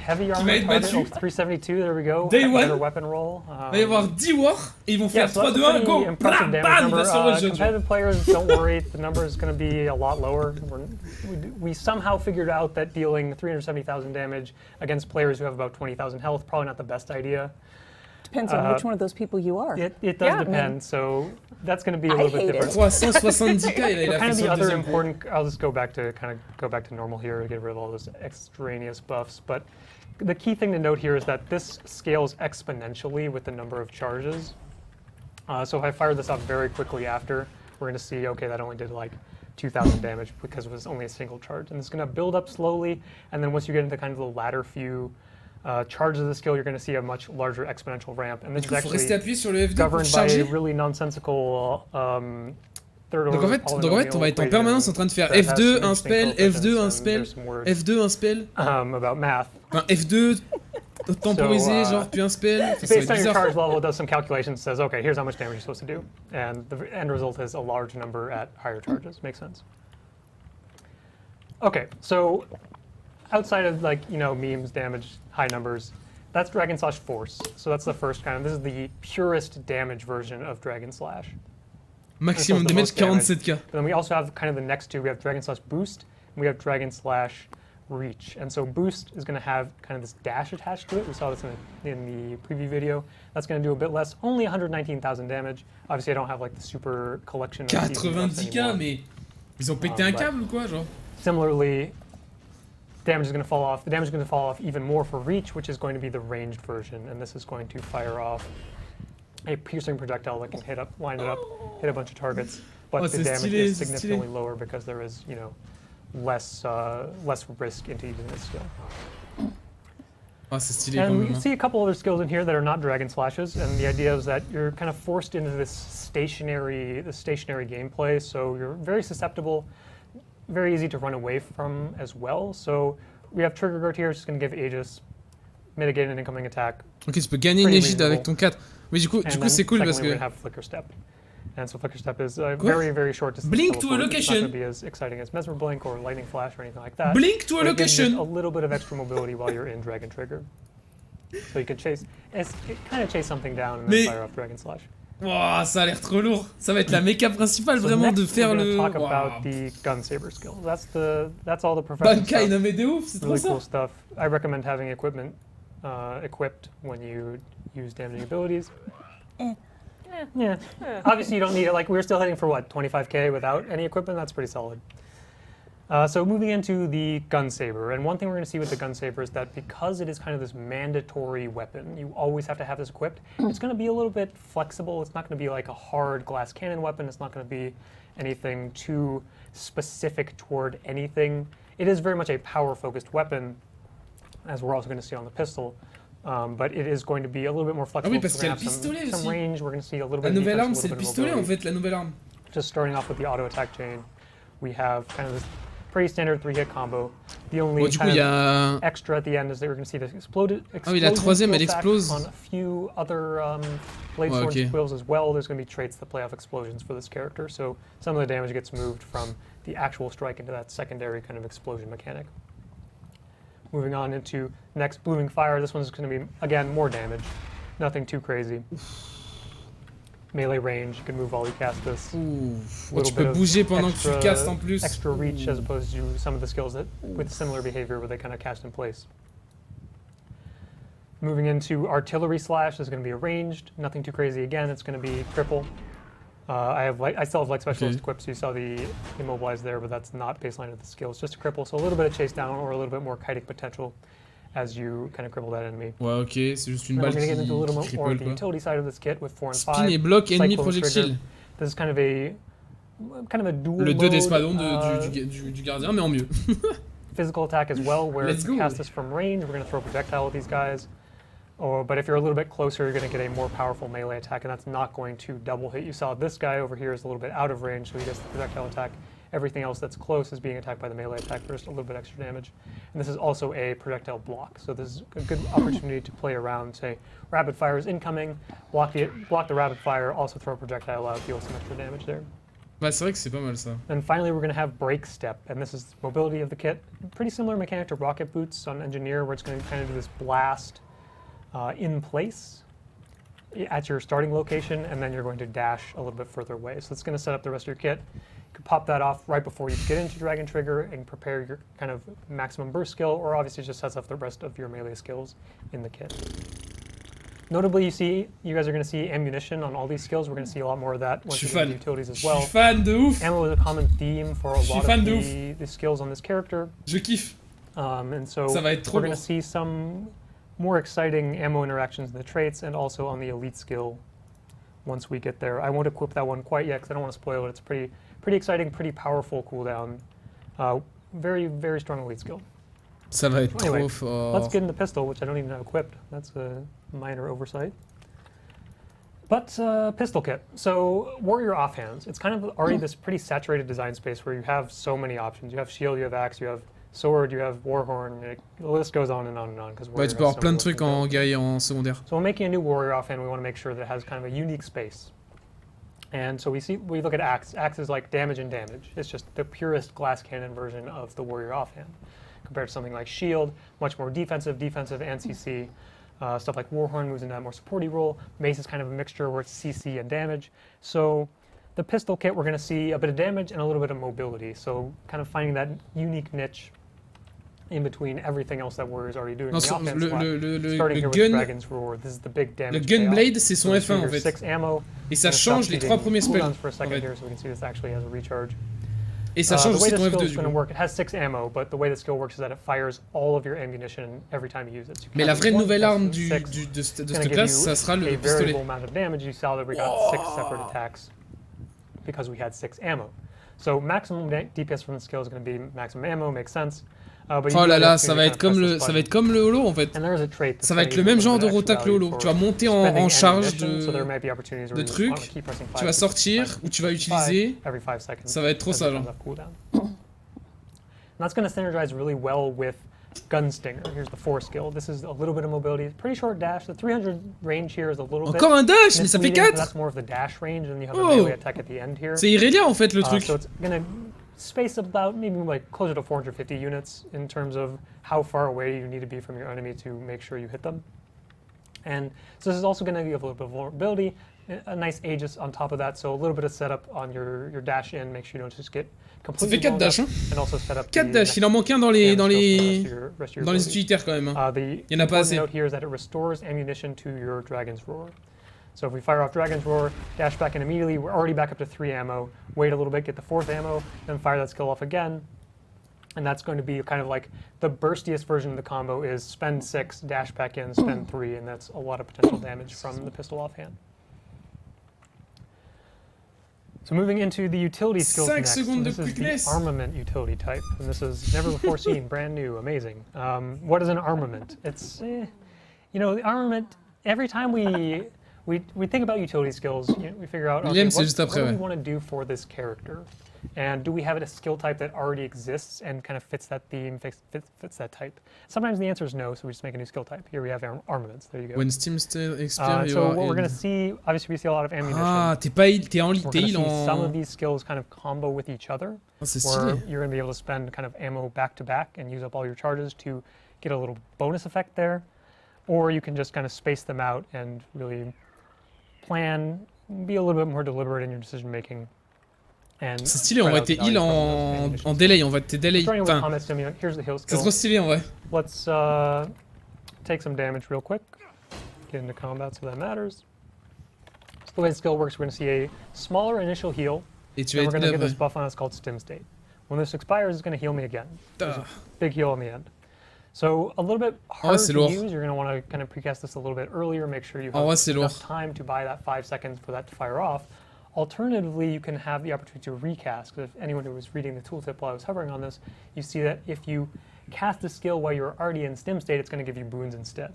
Heavy armor va être target, battu. 372, there we go. Day Better one. weapon roll. Il va y avoir 10 wars et ils vont Yeah, faire so 3, that's a 2, 1, pretty go! impressive Bam, damage bam, il number. va sur le jeu. Competitive players, don't worry, the number is going to be a lot lower. We somehow figured out that dealing 370,000 damage against players who have about 20,000 health, probably not the best idea. Depends on which one of those people you are. It does depend, so that's going to be a little bit hate it. different. 370K, il So a kind fait of the son other deuxième. important, I'll just go back to normal here to get rid of all those extraneous buffs. But the key thing to note here is that this scales exponentially with the number of charges. So if I fire this up very quickly after, we're going to see, okay, that only did like 2,000 damage because it was only a single charge. And it's going to build up slowly, and then once you get into kind of the latter few charges of the skill, you're going to see a much larger exponential ramp. And this is Il faut rester actually appuyé sur le F2 pour governed by a charger. really nonsensical third order Donc en fait, on va être en permanence en train de faire F2, un spell, F2, un spell, F2, un spell. About math. Enfin, F2, temporiser, genre, puis un spell. Enfin, ça va Based être on your charge bizarre. level, it does some calculations, says, okay, here's how much damage you're supposed to do. And the end result is a large number at higher charges. Makes sense. Okay, so outside of memes, damage, high numbers, that's Dragon Slash Force. So that's the first kind of, this is the purest damage version of Dragon Slash. Maximum the damage, most damage. 47K. But then we also have kind of the next two. We have Dragon Slash Boost, and we have Dragon Slash Reach. And so Boost is going to have kind of this dash attached to it. We saw this in the preview video. That's going to do a bit less, only 119,000 damage. Obviously, I don't have like the super collection of season buffs 90K, anymore. mais ils ont pété un câble ou quoi, genre? Similarly, damage is going to fall off. The damage is going to fall off even more for Reach, which is going to be the ranged version. And this is going to fire off a piercing projectile that can line it up, hit a bunch of targets. But Oh, the c'est damage stylé, is c'est significantly stylé. lower because there is, less risk into using this skill. Ah, c'est stylé quand And même. we see a couple other skills in here that are not dragon slashes, and the idea is that you're kind of forced into this stationary gameplay, so you're very susceptible, very easy to run away from as well. So we have Trigger Guard here, just going to give Aegis, mitigate an incoming attack. Ok, tu peux gagner une égide avec ton 4. Mais du coup c'est cool parce que... We're going to have Flicker Step. And so Flicker Step is a very, very short distance. Blink to a location. It's not going to be as exciting as Mesmer Blink or Lightning Flash or anything like that. Blink to a location. A little bit of extra mobility while you're in Dragon Trigger. So you can kind of chase something down and then fire off Dragon Slash. Wow, ça a l'air trop lourd. Ça va être la méca principale vraiment de faire le... Talk about the Gun Saber skill. That's all the professional stuff. non mais de ouf, c'est trop really ça. Cool stuff. I recommend having equipment equipped when you use damaging abilities. Yeah. Obviously you don't need it. Like, we're still hitting for what, 25k without any equipment? That's pretty solid. So moving into the Gun Saber, and one thing we're going to see with the Gun Saber is that because it is kind of this mandatory weapon, you always have to have this equipped, it's going to be a little bit flexible. It's not going to be like a hard glass cannon weapon. It's not going to be anything too specific toward anything. It is very much a power-focused weapon, as we're also going to see on the pistol. But it is going to be a little bit more flexible. Ah oui, parce qu'il y a le pistolet aussi. Some range. We're going to see a little bit. La nouvelle arme, defense, c'est le pistolet en fait, la nouvelle arme. Just starting off with the auto attack chain, we have kind of this pretty standard 3-hit combo. The only Du coup, il y a... extra at the end is that we're going to see the explosion. Ah oui, la troisième, elle explose. On a few other blade swords and quills as well. There's going to be traits that play off explosions for this character, so some of the damage gets moved from the actual strike into that secondary kind of explosion mechanic. Moving on into next, Blooming Fire. This one's going to be, again, more damage. Nothing too crazy. Melee range, you can move while you cast this. Tu peux bouger pendant que tu castes en plus. Extra reach as opposed to some of the skills that with similar behavior where they kind of cast in place. Moving into Artillery Slash is going to be a ranged. Nothing too crazy again. It's going to be cripple. I still have like specialist equipped, so you saw the immobilize there, but that's not baseline of the skill. It's just a cripple, so a little bit of chase down or a little bit more kiting potential as you kind of cripple that enemy. Ouais, ok, c'est juste une balle qui cripple, a little more quoi. the utility side of this kit with 4 and 5. Spin et bloc, ennemi, projectile. This is kind of a dual Le 2 d'espadon du gardien, mais en mieux. Physical attack as well, where Let's go. cast this from range, we're going to throw a projectile at these guys. But if you're a little bit closer, you're going to get a more powerful melee attack, and that's not going to double hit. You saw this guy over here is a little bit out of range, so he gets the projectile attack. Everything else that's close is being attacked by the melee attack for just a little bit extra damage. And this is also a projectile block, so this is a good opportunity to play around, say, rapid fire is incoming, block the rapid fire, also throw a projectile out, deal some extra damage there. Bah, c'est vrai que c'est pas mal ça. And finally, we're going to have Break Step, and this is mobility of the kit. Pretty similar mechanic to Rocket Boots on Engineer, where it's going to kind of do this blast in place at your starting location, and then you're going to dash a little bit further away. So it's going to set up the rest of your kit. You can pop that off right before you get into Dragon Trigger and prepare your kind of maximum burst skill, or obviously just sets up the rest of your melee skills in the kit. Notably, you guys are going to see ammunition on all these skills. We're going to see a lot more of that once you get into utilities as well. Je suis fan de ouf. Ammo is a common theme for a lot of the skills on this character. Je kiffe. And so Ça va être trop we're going to see some more exciting ammo interactions in the traits and also on the elite skill once we get there. I won't equip that one quite yet because I don't want to spoil it. It's pretty exciting, pretty powerful cooldown. Very, very strong elite skill. Ça va être Anyway, trop fort. let's get in the pistol, which I don't even have equipped. That's a minor oversight. But pistol kit. So Warrior Offhands. It's kind of already this pretty saturated design space where you have so many options. You have shield, you have axe, you have sword, you have warhorn. The list goes on and on and on. Ouais, tu peux avoir plein de trucs en guerrier en secondaire. So when making a new warrior offhand, we want to make sure that it has kind of a unique space. And so we look at axe. Axe is like damage and damage. It's just the purest glass cannon version of the warrior offhand. Compared to something like shield, much more defensive, and CC. Stuff like warhorn moves into that more supporty role. Mace is kind of a mixture where it's CC and damage. So the pistol kit, we're going to see a bit of damage and a little bit of mobility. So kind of finding that unique niche in between everything else that Warrior's already doing. Non, Starting le here with gun, Dragon's Roar, this is the big damage. le Gunblade, c'est son F1 en fait. 6 ammo. Et ça change les 3 premiers spells. For a second here, so we can see this actually has a recharge. Et ça change aussi ton F2 du coup. It has 6 ammo, but the way the skill works is that it fires all of your ammunition every time you use it. So Mais la vraie nouvelle arme de cette classe, ça sera le pistolet. Variable amount of damage. You saw that we got 6 separate attacks because we had 6 ammo. So maximum DPS from the skill is going to be maximum ammo, makes sense. Oh là là, ça va être comme le holo en fait. Ça va être le même genre de rota que le holo. Tu vas monter en charge de trucs, tu vas sortir ou tu vas utiliser. Ça va être trop ça, genre. That's going to synergize really well with Gunstinger. Here's the 4 skill. This is a little bit of mobility. Pretty short dash. The 300 range here is a little bit. Encore un dash, mais ça fait 4. That's more of the dash range, and you have a melee attack at the end here. C'est Irelia en fait le truc. So it's going to space about maybe like closer to 450 units in terms of how far away you need to be from your enemy to make sure you hit them. And so this is also going to give a little bit of vulnerability, a nice Aegis on top of that, so a little bit of setup on your dash in, make sure you don't just get completely ça fait 4 dash, hein. And also set up 4 dash, il en manque un dans les utilitaires quand même. Hein. Il y en a pas assez. The note here is that it restores ammunition to your Dragon's Roar. So if we fire off Dragon's Roar, dash back in immediately, we're already back up to 3 ammo, wait a little bit, get the 4th ammo, then fire that skill off again. And that's going to be kind of like the burstiest version of the combo is spend 6, dash back in, spend 3, and that's a lot of potential damage from the pistol offhand. So moving into the utility skills next, this is the armament utility type, and this is never before seen, brand new, amazing. What is an armament? It's, you know, the armament, every time we think about utility skills, you know, we figure out, okay, what do we want to do for this character? And do we have a skill type that already exists and kind of fits that theme, fits that type? Sometimes the answer is no, so we just make a new skill type. Here we have armaments. There you go. When Steam still expires, so what we're going to see, obviously we see a lot of ammunition. Ah, t'es en heal en... Some of these skills kind of combo with each other. Where you're going to be able to spend kind of ammo back to back and use up all your charges to get a little bonus effect there. Or you can just kind of space them out and really plan, be a little bit more deliberate in your decision making. C'est stylé, on va t'es heal en delay, on va t'es delay. Enfin, c'est trop stylé en vrai. Let's take some damage real quick. Get into combat so that matters. So the way the skill works, we're going to see a smaller initial heal. Et tu vas we're going to get this buff on us called Stim State. When this expires, it's going to heal me again. Big heal on the end. So a little bit harder to use. You're going to want to kind of precast this a little bit earlier. Make sure you have enough time to buy that 5 seconds for that to fire off. Alternatively, you can have the opportunity to recast, because if anyone who was reading the tooltip while I was hovering on this, you see that if you cast a skill while you're already in stim state, it's going to give you boons instead.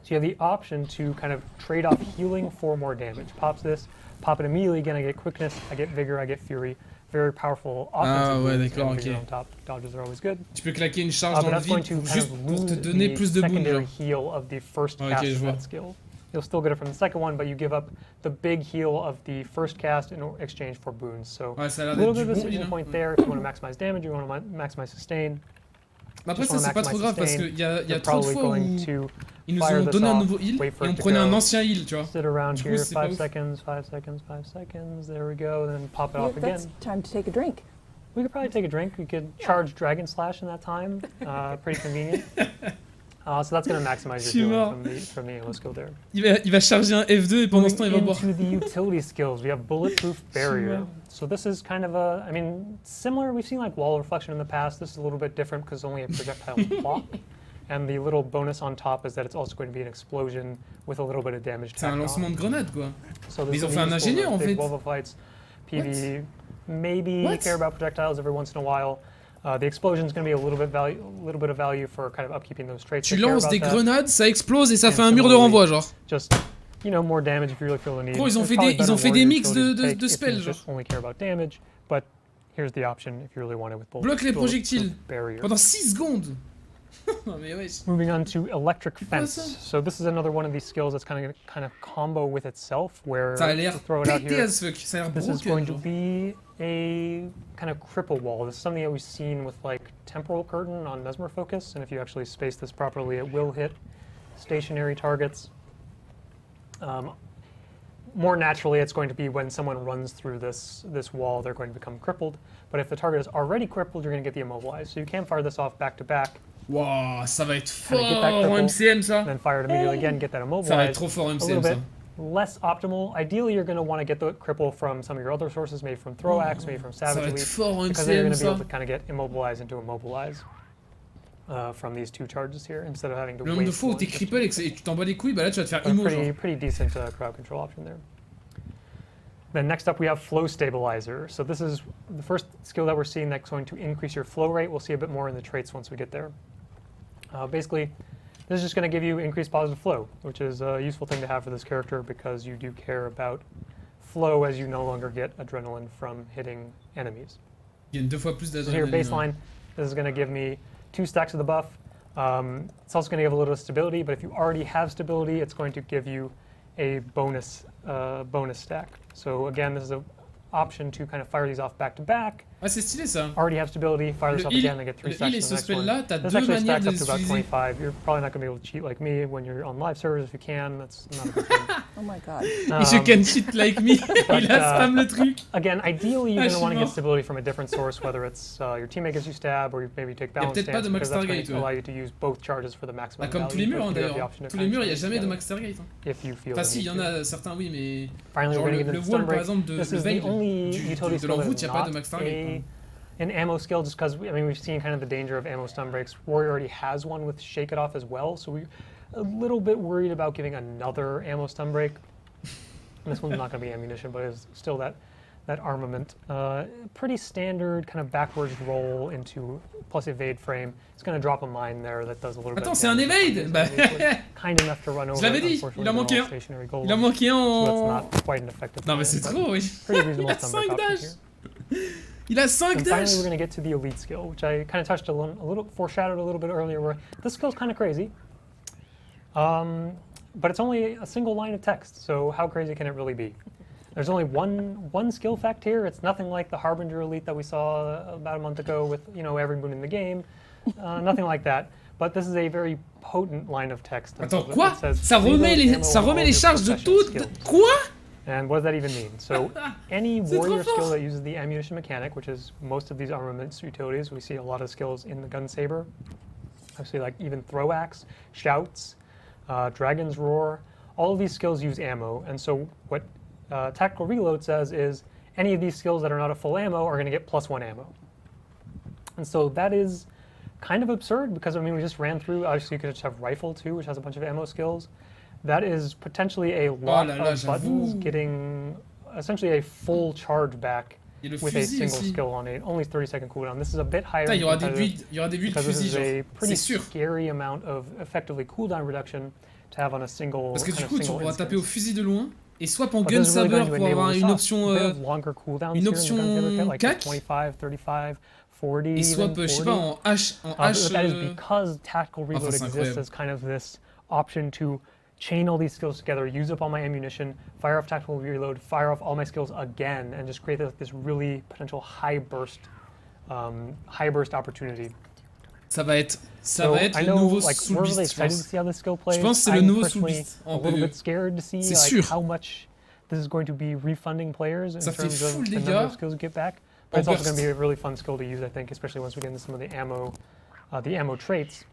So you have the option to kind of trade off healing for more damage. Pops this, pop it immediately, again I get quickness, I get vigor, I get fury. Very powerful offensive boosts, on top. Dodges are always good. Tu peux claquer une charge dans le vide juste pour te donner plus de boons. Secondary heal of the first cast of that skill. You'll still get it from the second one, but you give up the big heal of the first cast in exchange for boons. So a little bit of a switching point there if you want to maximize damage, you want to maximize sustain. Après ça c'est pas trop grave parce qu'il y a trop de fois où ils nous ont donné un nouveau heal et on prenait un ancien heal, tu vois. Sit around here, 5 seconds, 5 seconds, 5 seconds, there we go, then pop it off again. That's time to take a drink. We could probably take a drink. We could charge Dragon Slash in that time. Pretty convenient. So that's going to maximize your healing from the Elo skill there. Il va charger un F2 et pendant ce temps il va boire. Into the utility skills, we have Bulletproof Barrier. So this is kind of a, I mean, similar. We've seen like Wall Reflection in the past. This is a little bit different because it's only a projectile block. And the little bonus on top is that it's also going to be an explosion with a little bit of damage. C'est un lancement de grenade quoi. So ils ont fait un ingénieur en fait. Volvo fights, PvE, maybe care about projectiles every once in a while. The explosion is going to be a little bit of value for kind of upkeeping those traits. Tu lances des grenades, ça explose et ça fait un mur de renvoi genre. Just, you know, more damage if you really feel the need. Gros, ils ont fait des mix de spells genre. Only care about damage, but here's the option if you really want it with both. Bloque les projectiles pendant 6 secondes. Non mais ouais. Moving on to Electric Fence. So this is another one of these skills that's kind of combo with itself, where ça a l'air pété as fuck. Ça a l'air this is going to be a kind of cripple wall. This is something that we've seen with like Temporal Curtain on Mesmer Focus, and if you actually space this properly, it will hit stationary targets. More naturally, it's going to be when someone runs through this wall, they're going to become crippled. But if the target is already crippled, you're going to get the immobilized. So you can fire this off back to back. Wow, ça va être fort en MCM ça. Then fire it immediately again, get that immobilized. Ça va être trop fort en MCM ça. Less optimal. Ideally, you're going to want to get the cripple from some of your other sources, maybe from Throw Axe, maybe from Savage Leap, because then you're going to be able to kind of get immobilized into immobilize from these two charges here, instead of having to wait. Le nombre de fois où t'es cripple et tu t'en bats les couilles, bah là tu vas te faire immo. Pretty decent crowd control option there. Then next up we have Flow Stabilizer. So this is the first skill that we're seeing that's going to increase your flow rate. We'll see a bit more in the traits once we get there. Basically, this is just going to give you increased positive flow, which is a useful thing to have for this character because you do care about flow as you no longer get adrenaline from hitting enemies. Il y a 2 fois plus So d'adrénaline. here, baseline, this is going to give me 2 stacks of the buff. It's also going to give a little stability, but if you already have stability, it's going to give you a bonus stack. So again, this is an option to kind of fire these off back to back. Ah, c'est stylé ça. Already have stability, fire this up again, and get 3 stacks heal et in ce the next spell one. là, t'as This 2 actually manières stacks de up to about l'utiliser. 25. You're probably not going to be able to cheat like me when you're on live servers. If you can, that's not a good thing. Oh my god. If you can cheat like me, il a spam le truc. Again, ideally, you're going to want to mort. get stability from a different source, whether it's your teammate gives you stab, or you maybe take balance peut-être pas stance, de max because that's going target, to ouais. allow you to use both charges for the maximum Bah, comme tous les value, murs hein, but you have the d'ailleurs. option to Tous kind les of murs, il n'y a change jamais de together max target. Hein. if you feel Enfin the si, il need y en to. a certains oui, mais Finally, genre we're le, going to get le into wall stun par break. exemple This de is the veille only utility de skill l'envoûte, that il is n'y a pas de not max target. an ammo skill, just because we've seen kind of the danger of ammo stun breaks. Warrior already has one with Shake It Off as well, so we're a little bit worried about giving another ammo stun break. And this one's not going to be ammunition, but it's still that armament. Pretty standard kind of backwards roll into plus evade frame. It's going to drop a mine there that does a little bit. Attends, c'est un evade. Bah, kind enough to run over. je l'avais dit, il en manquait un. Il en manquait un So that's en... not quite an effective. Non mais c'est trop, oui. Pretty Il reasonable a stun 5 break option dash. here. Il a 5 And dash. finally, we're going to get to the elite skill, which I kind of touched a little foreshadowed a little bit earlier, where this skill's kind of crazy. But it's only a single line of text, so how crazy can it really be? There's only one skill fact here. It's nothing like the Harbinger Elite that we saw about a month ago with, you know, every moon in the game. Nothing like that. But this is a very potent line of text. And Attends, so quoi? it says, Ça remet les charges de tout. Quoi? And what does that even mean? So any C'est trop warrior skill fort. that uses the ammunition mechanic, which is most of these armaments utilities, we see a lot of skills in the gun saber. Obviously, like even throw axe, shouts, dragon's roar. All of these skills use ammo, and so what Tactical Reload says is any of these skills that are not a full ammo are going to get +1 ammo. And so that is kind of absurd because, I mean, we just ran through, obviously you could just have Rifle too, which has a bunch of ammo skills. That is potentially a lot of buttons getting essentially a full charge back with a single skill on it. Only 30-second cooldown. This is a bit higher. Il y aura des builds de because this fusil, is a genre. pretty C'est sûr. scary amount of effectively cooldown reduction to have on a single. Parce que du kind of coup, tu single pourras instance. taper au fusil de loin et swap en But gun this is really saber going to pour enable avoir we une saw option a bit of longer cooldowns une here in the gun saber kit, like cac. 25, 35, 40, et swap, even je sais 40. pas, en H. But that is because Tactical Reload c'est exists incroyable. as kind of this option to chain all these skills together, use up all my ammunition, fire off Tactical Reload, fire off all my skills again, and just create this really potential high burst opportunity. Ça va être I le know, nouveau like, Soul we're really Beast, je excited to pense. see how this skill plays. Je pense que c'est le I'm nouveau Soul personally Beast a en little PvE. bit scared to see C'est like, sûr. how much this is going to be refunding players in Ça fait terms of full the number dégâts of skills you get back. But en it's also going to burst. be a really fun skill to use, I think, especially once we get into some of the ammo traits,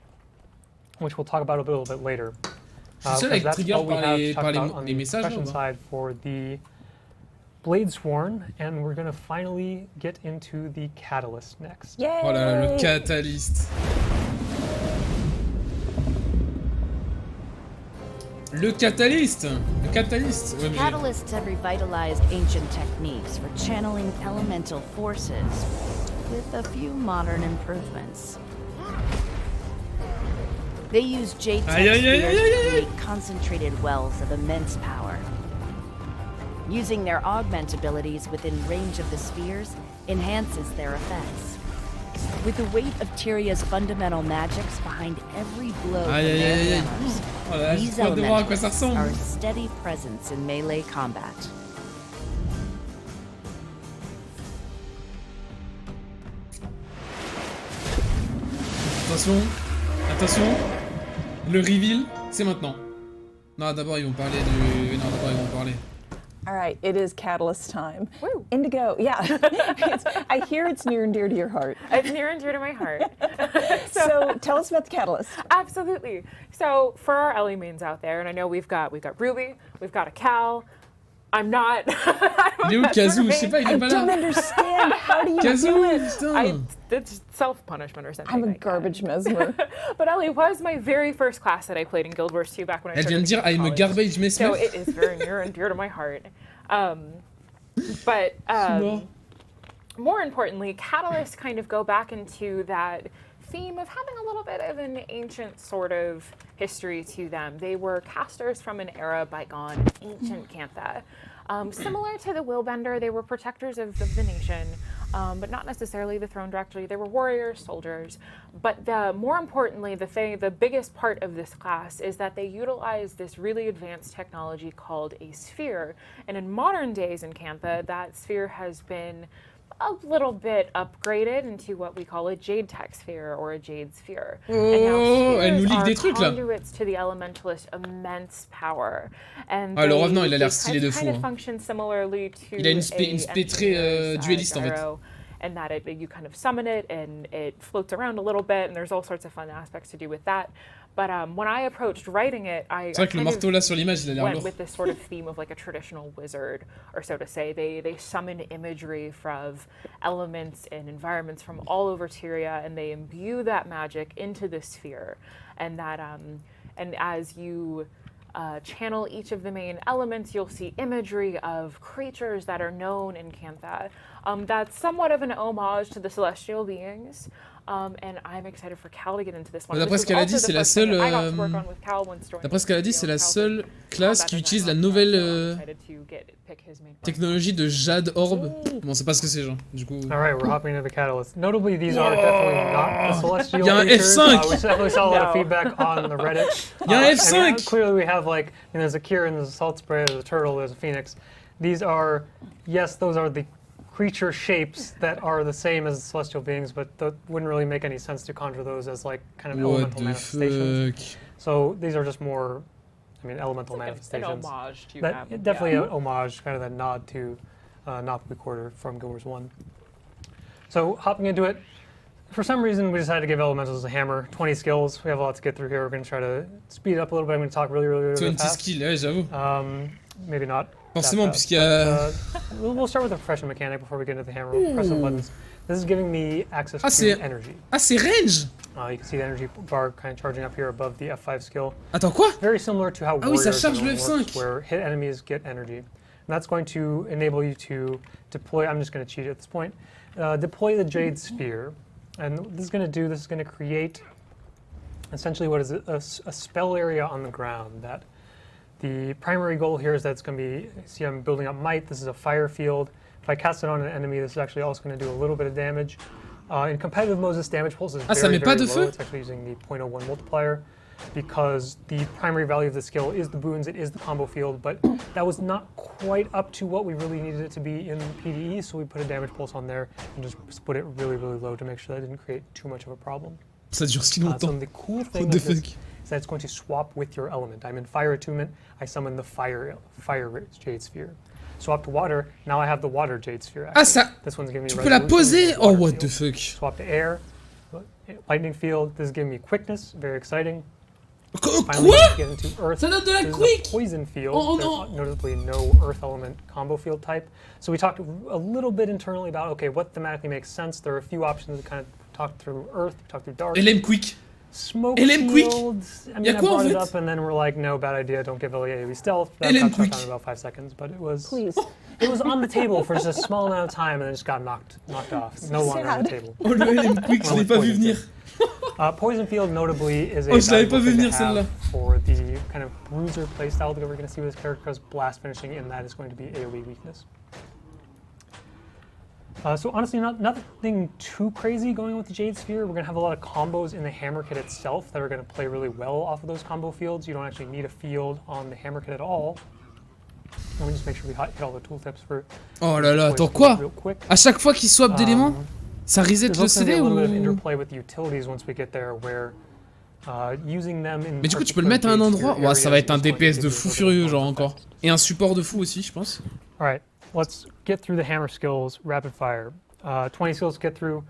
which we'll talk about a little bit later. Je suis seul à être That's trigger all we par have les, to talk par about on les the messages. profession ou pas side for the Blade Sworn, and we're going to finally get into the Catalyst next. Yay! Oh là là, le catalyste. Le catalyste. Ouais, mais... Catalysts have revitalized ancient techniques for channeling elemental forces, with a few modern improvements. They use Jade Aïe, aïe, aïe, spheres aïe, to aïe, aïe. create concentrated wells of immense power. Using their augment abilities within range of the spheres enhances their effects. With the weight of Tyria's fundamental magics behind every blow from Aïe, aïe, their aïe, aïe. hammers, Oh là là, j'ai these trop hâte de voir à quoi ça elementals are a ressemble. steady presence in melee combat. Attention, attention. Le reveal, c'est maintenant. Non, d'abord ils vont parler du... Non, d'abord ils vont parler. All right, it is Catalyst time. Woo. Indigo, yeah. I hear it's near and dear to your heart. It's near and dear to my heart. So tell us about the Catalyst. Absolutely. So for our Ellie mains out there, and I know we've got Ruby, we've got a Cal. I'm not. Il est où Kazoo? Je sais pas, il I est pas don't là. understand. How do you Kazoo, do it? putain. It's self-punishment or something. I'm a like that. garbage mesmer. But Ellie was my very first class that I played in Guild Wars 2 back when I Elle started vient de dire in I'm a college. garbage mesmer. So it is very near and dear to my heart. But mort. more importantly, catalysts kind of go back into that theme of having a little bit of an ancient sort of history to them. They were casters from an era bygone, ancient Cantha. Similar to the Willbender, they were protectors of the nation, but not necessarily the throne directly. They were warriors, soldiers. But more importantly, the biggest part of this class is that they utilize this really advanced technology called a sphere. And in modern days in Cantha, that sphere has been a little bit upgraded into what we call a Jade tech sphere or a Jade sphere. Oh, elle nous leak des trucs là. Conduits to the elementalist immense power. And Ah, le revenant, il a l'air stylé de fou. Kind of function similarly to Il a une spé très dueliste en fait. And that you kind of summon it and it floats around a little bit and there's all sorts of fun aspects to do with that. But when I approached writing it, I C'est vrai que le marteau là sur l'image, il a l'air went lourd. with this sort of theme of like a traditional wizard, or so to say. They summon imagery from elements and environments from all over Tyria, and they imbue that magic into the sphere. And that, and as you channel each of the main elements, you'll see imagery of creatures that are known in Cantha. That's somewhat of an homage to the celestial beings. And I'm excited for Cal to get into this one. D'après ce qu'elle a dit, c'est la seule. D'après ce qu'elle a dit, c'est la seule classe qui utilise la nouvelle technologie de Jade Orb. Bon, on sait pas ce que c'est, genre. Du coup. All right, we're hopping into the catalyst. Notably, these are definitely not the celestial Il y a un creatures. F5. We definitely saw a lot of feedback on the Reddit. Il y a un F5. I mean, clearly, we have like, there's a Kirin, there's a Salt Spray, there's a Turtle, there's a Phoenix. These are, yes, those are the creature shapes that are the same as celestial beings, but that wouldn't really make any sense to conjure those as like kind of elemental manifestations. So these are just more, I mean, elemental manifestations. An homage to that, definitely an homage, kind of that nod to Not the Quarter from Guild Wars 1. So hopping into it, for some reason we decided to give elementals a hammer. 20 skills. We have a lot to get through here. We're going to try to speed it up a little bit. I'm going to talk really 20 fast. skills, ouais, j'avoue. Maybe not. Forcément, puisqu'il y a. We'll start with the progression mechanic before we get into the hammer. We'll press some buttons. This is giving me access to energy. Ah, c'est range! You can see the energy bar kind of charging up here above the F5 skill. Attends, quoi? Very similar to how Ah oui, ça Warriors charge le works, F5. where hit enemies get energy. And that's going to enable you to deploy, I'm just going to cheat at this point, deploy the Jade Sphere. And what this is going to create essentially what is a spell area on the ground. That the primary goal here is that it's going to be, see I'm building up might, this is a fire field. If I cast it on an enemy, this is actually also going to do a little bit of damage. In competitive modes, this damage pulse is very low. It's actually using the 0.01 multiplier because the primary value of the skill is the boons, it is the combo field, but that was not quite up to what we really needed it to be in PvE, so we put a damage pulse on there and just put it really low to make sure that it didn't create too much of a problem. Ça dure si longtemps. So the cool thing with this is that it's going to swap with your element. I'm in Fire Attunement, I summon the Fire Jade Sphere. Swap to water, now I have the Water Jade Sphere. Actually. Ah, ça. This one's giving me Tu peux la poser? Oh, what the fuck. Swap to air, lightning field. This is giving me quickness, very exciting. Quoi? Get into earth. Ça donne de la This quick. is a poison field. Oh There's no. notably no earth element combo field type. So we talked a little bit internally about okay, what thematically makes sense. There are a few options to kind of talk through earth, talk through dark. Elle aime quick. Smoke Elle aime quick. shields. I mean, I brought it up and then we're like, no, bad idea. Don't give AoE stealth. That got shut down in about 5 seconds, but it was. Please. It was on the table for just a small amount of time and then just got knocked off. No longer on the table. Oh, le elle aime quick, je l'ai pas vu venir. Poison Field notably is a Oh, je l'avais pas vu venir celle-là. for the kind of bruiser playstyle that we're going to see with this character, because blast finishing in that is going to be AoE weakness. So honestly, nothing too crazy going with the Jade Sphere. We're going to have a lot of combos in the hammer kit itself that are going to play really well off of those combo fields. You don't actually need a field on the hammer kit at all. Let me just make sure we hit all the tooltips for. Oh là là, attends quoi? À chaque fois qu'il swap d'éléments, ça reset le CD ou? Interplay with the utilities once we get there, where using them in. Mais du coup, tu peux le mettre à un endroit. Ouais, ça va être un DPS de fou furieux, genre encore. Et un support de fou aussi, je pense. Alright, let's get through the hammer skills rapid fire. 20 skills to get through.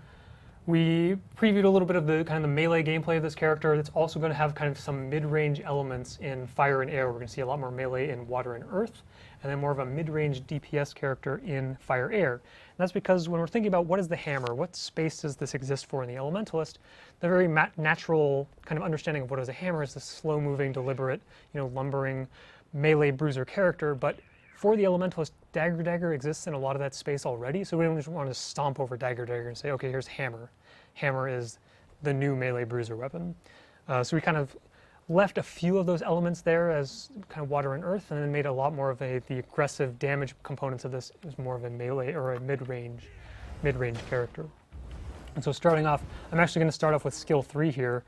We previewed a little bit of the kind of the melee gameplay of this character. It's also going to have kind of some mid-range elements in fire and air. We're going to see a lot more melee in water and earth, and then more of a mid-range DPS character in fire air. And that's because when we're thinking about what is the hammer, what space does this exist for in the Elementalist, the very natural kind of understanding of what is a hammer is this slow-moving, deliberate, lumbering melee bruiser character. But For the Elementalist, Dagger exists in a lot of that space already, so we don't just want to stomp over Dagger and say, okay, here's Hammer. Hammer is the new melee bruiser weapon. So we kind of left a few of those elements there as kind of water and earth, and then made a lot more of the aggressive damage components of this is more of a melee or a mid-range character. And so starting off, I'm actually going to start off with skill 3 here,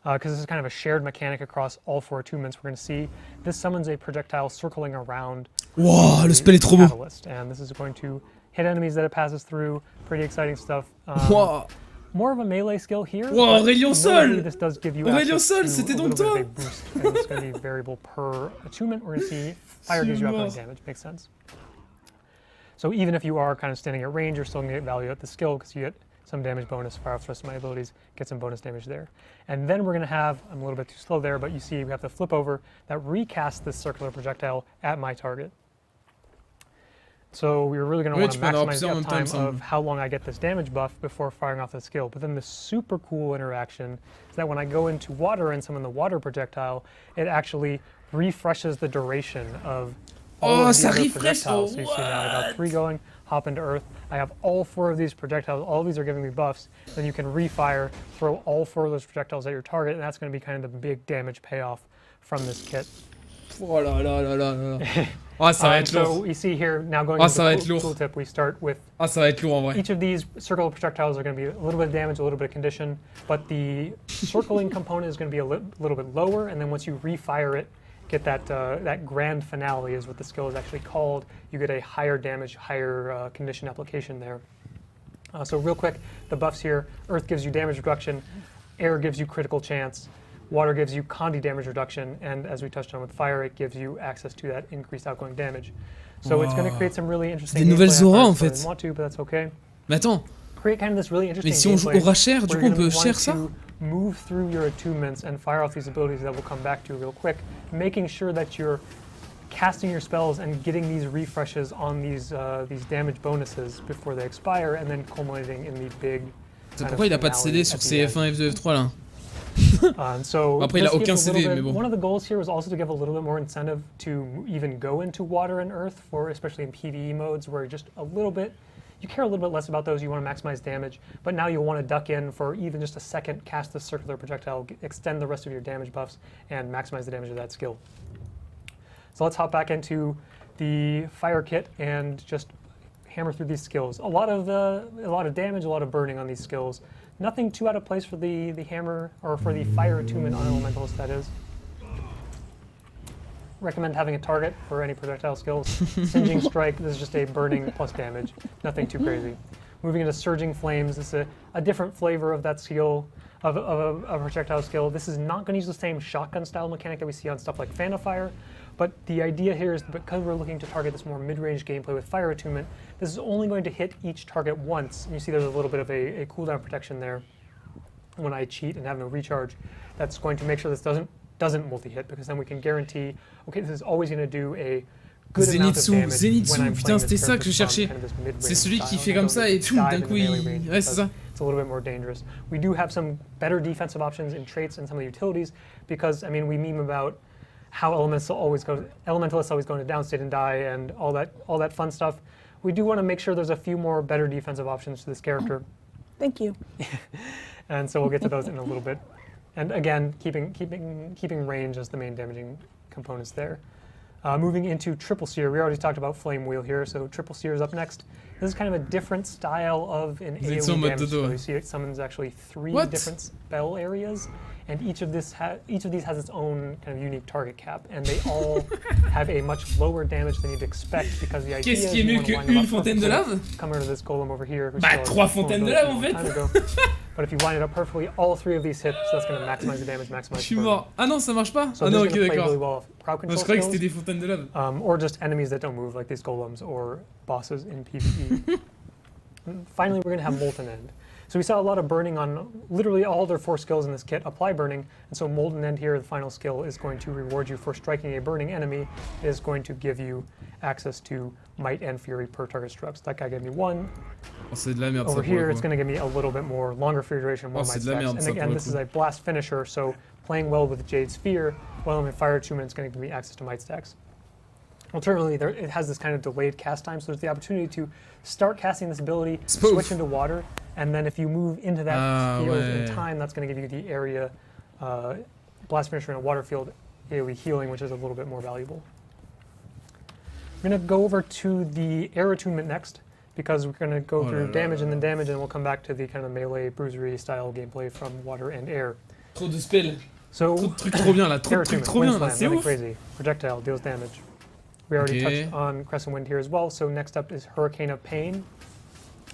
because this is kind of a shared mechanic across all 4 attunements. We're going to see this summons a projectile circling around. Wow, le spell est trop beau. And this is going to hit enemies that it passes through. Pretty exciting stuff. Wow. More of a melee skill here. Wow, Aurélien Sol! This does give you Aurélien Sol, c'était donc toi! It's going to be variable per attunement. We're going to see fire gives you outgoing damage. Makes sense. So even if you are kind of standing at range, you're still going to get value at the skill because you get some damage bonus, fire off the rest of my abilities, get some bonus damage there. And then we're going to have, I'm a little bit too slow there, but you see we have the flip over that recasts this circular projectile at my target. So we're really going to want to maximize the uptime of how long I get this damage buff before firing off the skill. But then the super cool interaction is that when I go into water and summon the water projectile, it actually refreshes the duration of all of the other projectiles. So you see now I got 3 going, hop into earth. I have all 4 of these projectiles. All of these are giving me buffs. Then you can refire, throw all 4 of those projectiles at your target, and that's going to be kind of the big damage payoff from this kit. Oh là là là là là. Ah, ça va être lourd. So you see here, now going into the tooltip, we start with ça va être lourd en vrai. Each of these circular projectiles are going to be a little bit of damage, a little bit of condition, but the circling component is going to be a little bit lower, and then once you refire it, get that grand finale is what the skill is actually called. You get a higher damage, higher condition application there. So real quick, the buffs here, Earth gives you damage reduction, Air gives you critical chance, Water gives you Condi damage reduction, and as we touched on with Fire, it gives you access to that increased outgoing damage. So it's going to create some really interesting nouvelles auras en fait. I didn't want to, but that's okay. Mais attends. Create kind of this really interesting Mais si on joue aura cher, du coup on peut cher ça? Move through your attunements and fire off these abilities that we'll come back to real quick, making sure that you're casting your spells and getting these refreshes on these damage bonuses before they expire, and then culminating in the big. Pourquoi il a pas de CD sur ses F1, F2, F3 là? So après il a aucun CD, mais bon. One of the goals here was also to give a little bit more incentive to even go into water and earth, for especially in PvE modes where just a little bit. You care a little bit less about those, you want to maximize damage, but now you'll want to duck in for even just a second, cast the circular projectile, extend the rest of your damage buffs, and maximize the damage of that skill. So let's hop back into the fire kit and just hammer through these skills. A lot of damage, a lot of burning on these skills. Nothing too out of place for the hammer, or for the fire attunement on Elementalist, that is. Recommend having a target for any projectile skills. Singeing Strike, this is just a burning plus damage. Nothing too crazy. Moving into Surging Flames, this is a different flavor of that skill, of a projectile skill. This is not going to use the same shotgun style mechanic that we see on stuff like Fan of Fire, but the idea here is because we're looking to target this more mid-range gameplay with Fire Attunement, this is only going to hit each target once. And you see there's a little bit of a cooldown protection there when I cheat and have no recharge. That's going to make sure this doesn't multi-hit, because then we can guarantee, okay, this is always going to do a good amount of damage. Zenitsu, putain, c'était ça que je cherchais. C'est celui qui fait comme ça et tout, d'un coup il... Ouais, c'est ça. It's a little bit more dangerous. We do have some better defensive options in traits and some of the utilities, because, I mean, we meme about how Elementalists always go to downstate and die and all that fun stuff. We do want to make sure there's a few more better defensive options to this character. Thank you. And so we'll get to those in a little bit. And again, keeping range as the main damaging components there. Moving into Triple Seer, we already talked about Flame Wheel here, so Triple Seer is up next. This is kind of a different style of an AoE damage. So you see it summons actually 3 different spell areas, and each of these has its own kind of unique target cap, and they all have a much lower damage than you'd expect, because the idea is you want to line them up perfectly. Come over to this golem over here. Bah, 3 fontaines de lave en fait. But if you line it up perfectly, all 3 of these hits, that's going to maximize the damage, maximize the Je suis mort. Ah non, ça marche pas? So ah non, ok, d'accord. really Well, je croyais que c'était des fontaines de lave. Or just enemies that don't move, like these golems or bosses in PvE. Finally, we're going to have Molten End. So we saw a lot of burning on literally all their 4 skills in this kit apply burning, and so Molten End here, the final skill, is going to reward you for striking a burning enemy. It is going to give you access to Might and Fury per target struck. So that guy gave me 1. Oh, c'est de la merde, Over here, it's going to give me a little bit more longer Fury duration, more Might stacks. And again, this is a blast finisher, so playing well with Jade's Fear, while in Fire Attunement is going to give me access to Might stacks. Alternatively, it has this kind of delayed cast time, so there's the opportunity to start casting this ability, Spoof. switch into water, and then if you move into that field in ouais. time, that's going to give you the area blast finisher in a water field AoE healing, which is a little bit more valuable. We're going to go over to the air attunement next, because we're going to go through damage and then damage, and we'll come back to the kind of melee bruisery style gameplay from water and air. Trop de spells. So, Trop de trucs trop bien là, trop air de trucs attunement, trop wind bien là, slam, c'est nothing ouf. crazy. Projectile deals damage. We already Okay. touched on Crescent Wind here as well, so next up is Hurricane of Pain.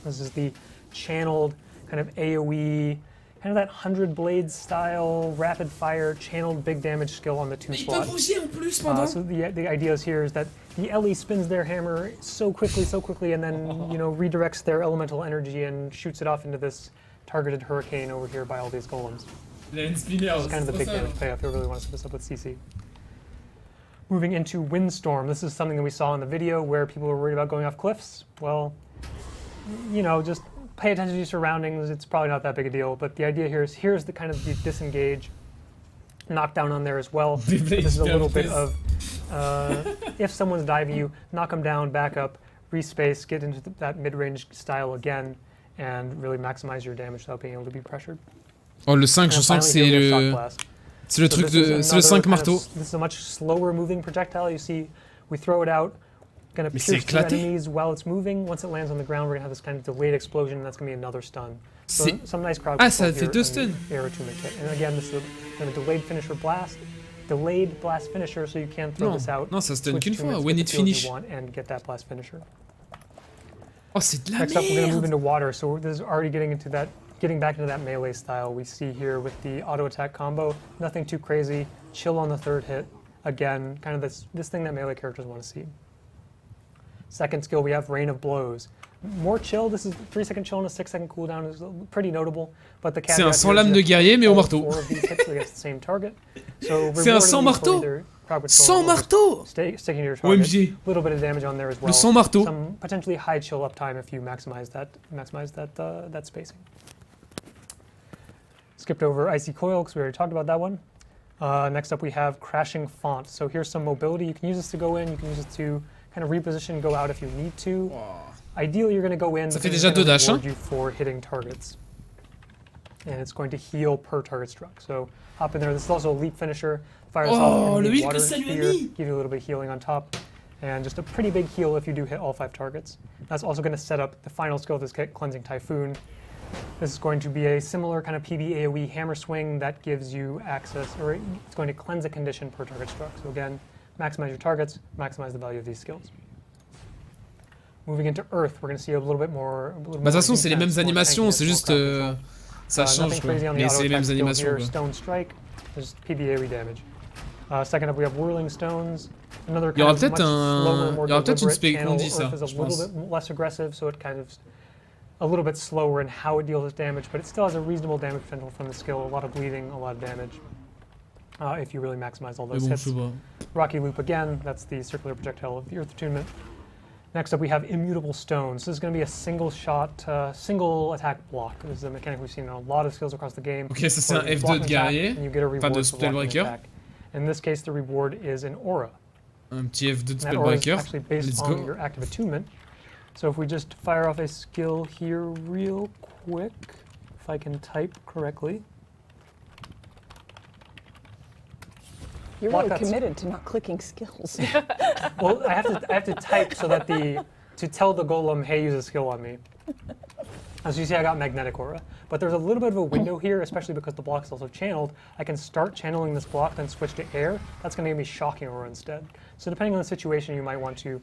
This is the channeled kind of AoE, kind of that 100 Blades style, rapid fire, channeled big damage skill on the 2 Ils slot. peuvent bouger en plus pendant. So the idea here is that the Elles spins their hammer so quickly, and then redirects their elemental energy and shoots it off into this targeted hurricane over here by all these golems. Land spinner. It's kind of the big damage payoff. You really want to set this up with CC. Moving into Windstorm. This is something that we saw in the video where people were worried about going off cliffs. Well, just pay attention to your surroundings. It's probably not that big a deal. But the idea here is here's the kind of the disengage knockdown on there as well. So this is a little bit of if someone's diving you, knock them down, back up, respace, get into that mid-range style again, and really maximize your damage without being able to be pressured. Oh, le 5, je sens que c'est le... C'est le truc de... C'est le 5 marteau. This is a much slower moving projectile. You see, we throw it out, gonna Mais pierce c'est through éclaté. enemies while it's moving. Once it lands on the ground, we're gonna have this kind of delayed explosion, and that's gonna be another stun. So C'est... some nice crowd Ah, control ça fait here 2 in stuns. the air attunement kit. And again, this is a delayed finisher blast. Delayed blast finisher, so you can throw this out. Non, ça stun switch qu'une to fois. units When with it the field finish. you want and get that blast finisher. Oh, c'est de la Next up, we're going to move merde. into water. So this is already getting back into that melee style we see here with the auto attack combo. Nothing too crazy. Chill on the third hit. Again, kind of this thing that melee characters want to see. Second skill, we have Rain of Blows. More chill. This is 3-second chill and a 6-second cooldown is pretty notable. But the C'est un sans lame de guerrier, mais au marteau. 4 of these hits against the same target. So C'est un sans marteau. Sans marteau. Sticking to your target. OMG. A little bit of damage on there as well. Le sans marteau. Some potentially high chill uptime if you maximize that spacing. Skipped over Icy Coil because we already talked about that one. Next up we have Crashing Font. So here's some mobility. You can use this to go in. You can use it to kind of reposition, go out if you need to. Ideally, you're going to go in. Ça fait because déjà it's gonna 2 dash, reward you for hitting targets. And it's going to heal per target struck. So hop in there. This is also a leap finisher. Fires off le enemy heal water que ça lui a sphere, mis. give you a little bit of healing on top. And just a pretty big heal if you do hit all 5 targets. That's also going to set up the final skill of this kit, Cleansing Typhoon. This is going to be a similar kind of PB AoE hammer swing that gives you access, or it's going to cleanse a condition per target struck. So again, maximize your targets, maximize the value of these skills. Moving into Earth, we're going to see a little bit more. Bah, de toute façon, c'est les mêmes animations, c'est juste. Ça change nothing quoi. crazy on the Mais auto c'est les mêmes attack skill animations here. quoi. Stone Strike, there's PB AoE damage. Second up, we have Whirling Stones. Another Il y aura kind of peut-être much slower, more il y aura peut-être une deliberate spé qu'on channel. dit ça, Earth is a je little pense. bit less aggressive, so it kind of a little bit slower in how it deals its damage, but it still has a reasonable damage potential from the skill. A lot of bleeding, a lot of damage. If you really maximize all Mais those bon, hits. je sais pas. Rocky Loop again, that's the circular projectile of the Earth Attunement. Next up we have Immutable Stones. This is going to be a single shot, single attack block. This is a mechanic we've seen in a lot of skills across the game. Ok, ça c'est where un you F2 block de an attack guerrier. and you get a Pas de reward for blocking an spellbreaker. attack. In this case, the reward is an aura. Un petit F2 de And that aura is spellbreaker. actually based Let's on go. your active attunement. So if we just fire off a skill here real quick, if I can type correctly. You're Block really that's- committed to not clicking skills. Well, I have to type so that to tell the golem, hey, use a skill on me. As you see, I got Magnetic Aura. But there's a little bit of a window here, especially because the block is also channeled. I can start channeling this block, then switch to air. That's going to give me Shocking Aura instead. So depending on the situation, you might want to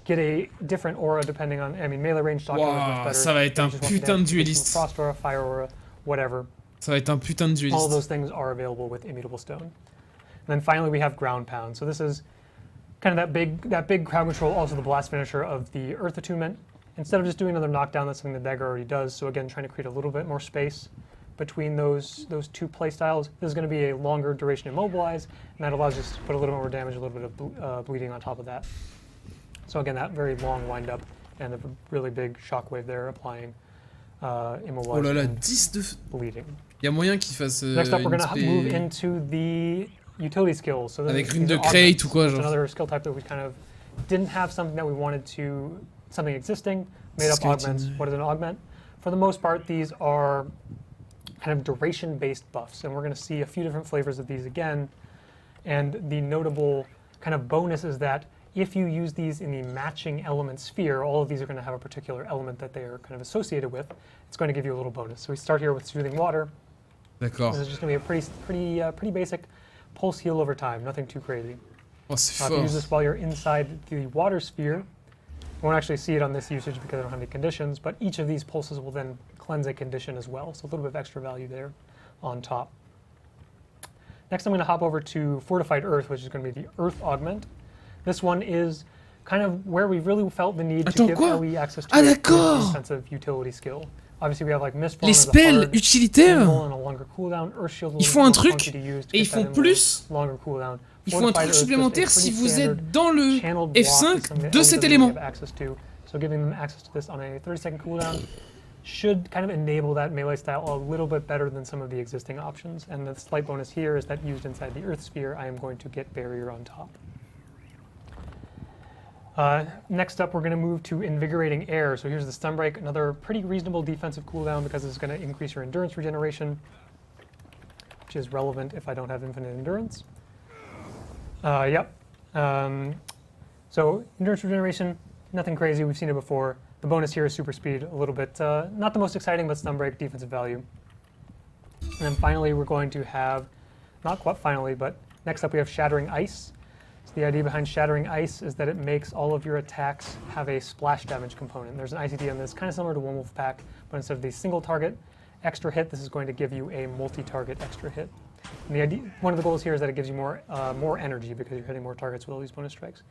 get a different aura depending on, I mean, melee range Shocking Aura is Wow, much better. ça va être un You just want to putain de get dueliste. Frost Aura, Fire Aura, whatever. Ça va être un putain de All of those dueliste. things are available with Immutable Stone. And then finally we have Ground Pound. So this is kind of that big crowd control, also the blast finisher of the Earth Attunement. Instead of just doing another knockdown, that's something the dagger already does. So again, trying to create a little bit more space between those two play styles. This is going to be a longer duration immobilize, and that allows us to put a little more damage, a little bit of bleeding on top of that. So again, that very long wind up and a really big shockwave there applying immobilize Oh là là, and 10 de... bleeding. Il y a moyen qu'il fasse Next up, we're une going to move spé... into the utility skills. So Avec these rune are de crate augments. ou quoi, It's genre. another skill type that we kind of didn't have something that we wanted to, something existing, made up augments. What is an augment? For the most part, these are kind of duration-based buffs, and we're going to see a few different flavors of these again. And the notable kind of bonus is that if you use these in the matching element sphere, all of these are going to have a particular element that they are kind of associated with. It's going to give you a little bonus. So we start here with Soothing Water. D'accord. This is just going to be a pretty basic pulse heal over time, nothing too crazy. Oh, c'est If you fort. use this while you're inside the water sphere, you won't actually see it on this usage because I don't have any conditions, but each of these pulses will then cleanse a condition as well, so a little bit of extra value there on top. Next I'm going to hop over to Fortified Earth, which is going to be the Earth Augment. This one is kind of where we really felt the need to give LE access to a defensive utility skill. Obviously, we have like Mist Form Les spells utilitaires, and a longer cooldown. Earth Shield ils font un truc et ils font plus. Longer cooldown. Ils font un truc supplémentaire si vous êtes dans le F5 de cet élément. So giving them access to this on a 30-second cooldown should kind of enable that melee style a little bit better than some of the existing options. And the slight bonus here is that used inside the Earth Sphere, I am going to get Barrier on top. Next up, we're going to move to Invigorating Air. So here's the Stun Break, another pretty reasonable defensive cooldown because it's going to increase your endurance regeneration, which is relevant if I don't have infinite endurance. So endurance regeneration, nothing crazy. We've seen it before. The bonus here is super speed, a little bit, not the most exciting, but Stun Break, defensive value. And then finally, we're going to have, not quite finally, but next up we have Shattering Ice. So the idea behind Shattering Ice is that it makes all of your attacks have a splash damage component. There's an ICD on this, kind of similar to One Wolf Pack, but instead of the single target extra hit, this is going to give you a multi-target extra hit. And the idea, one of the goals here is that it gives you more energy because you're hitting more targets with all these bonus strikes.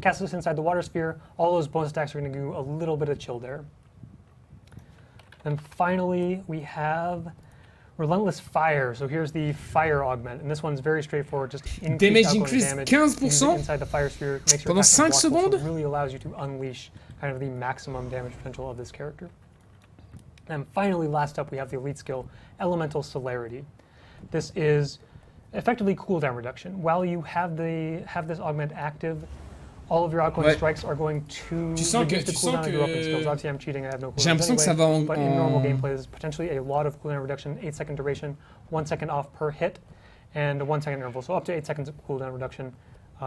Cast this inside the water sphere, all those bonus attacks are going to do a little bit of chill there. And finally, we have Relentless Fire. So here's the Fire Augment, and this one's very straightforward. Just Damage increase 15% inside the Fire Sphere. Makes your pendant 5 secondes. So it really allows you to unleash kind of the maximum damage potential of this character. And finally, last up, we have the elite skill, Elemental Celerity. This is effectively cooldown reduction. While you have this augment active, all of your outgoing strikes are going to reduce the cooldown of your weapon skills. Obviously, I'm cheating, I have no cooldowns anyway, but in normal gameplay, there's potentially a lot of cooldown reduction, 8-second duration, 1 second off per hit, and a 1-second interval, so up to 8 seconds of cooldown reduction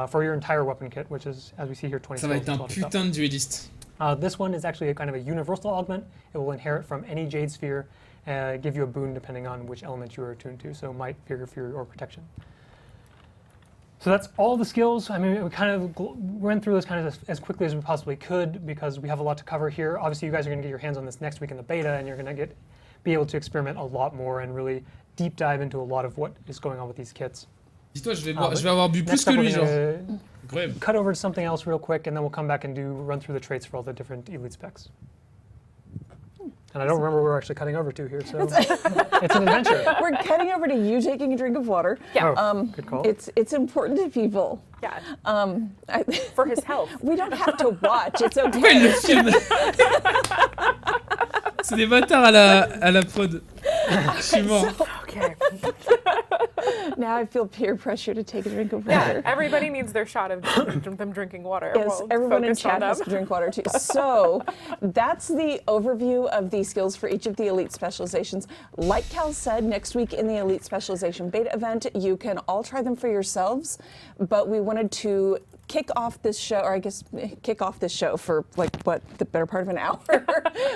for your entire weapon kit, which is, as we see here, 20 Ça va être un putain de dueliste. This one is actually a kind of a universal augment. It will inherit from any Jade sphere, give you a boon depending on which element you are attuned to, so Might, Vigor, Fury, or Protection. So that's all the skills. I mean, we kind of went through this kind of as quickly as we possibly could because we have a lot to cover here. Obviously, you guys are going to get your hands on this next week in the beta, and you're going to be able to experiment a lot more and really deep dive into a lot of what is going on with these kits. Dis-toi, je vais avoir bu plus que lui, genre. Incroyable. Cut over to something else real quick, and then we'll come back and run through the traits for all the different elite specs. And I don't remember where we're actually cutting over to here, so it's an adventure. We're cutting over to you taking a drink of water. Yeah. Good call. It's important to people. Yeah. For his health. We don't have to watch. It's okay. Pourquoi il le filme? C'est des bâtards à la prod. Je suis mort. Okay. Now I feel peer pressure to take a drink of Yeah, water. everybody needs their shot of them drinking water. Yes, We'll everyone in focus on chat has them. to drink water too. So that's the overview of the skills for each of the elite specializations. Like Cal said, next week in the elite specialization beta event, you can all try them for yourselves, but we wanted to kick off this show, or I guess kick off this show for the better part of an hour.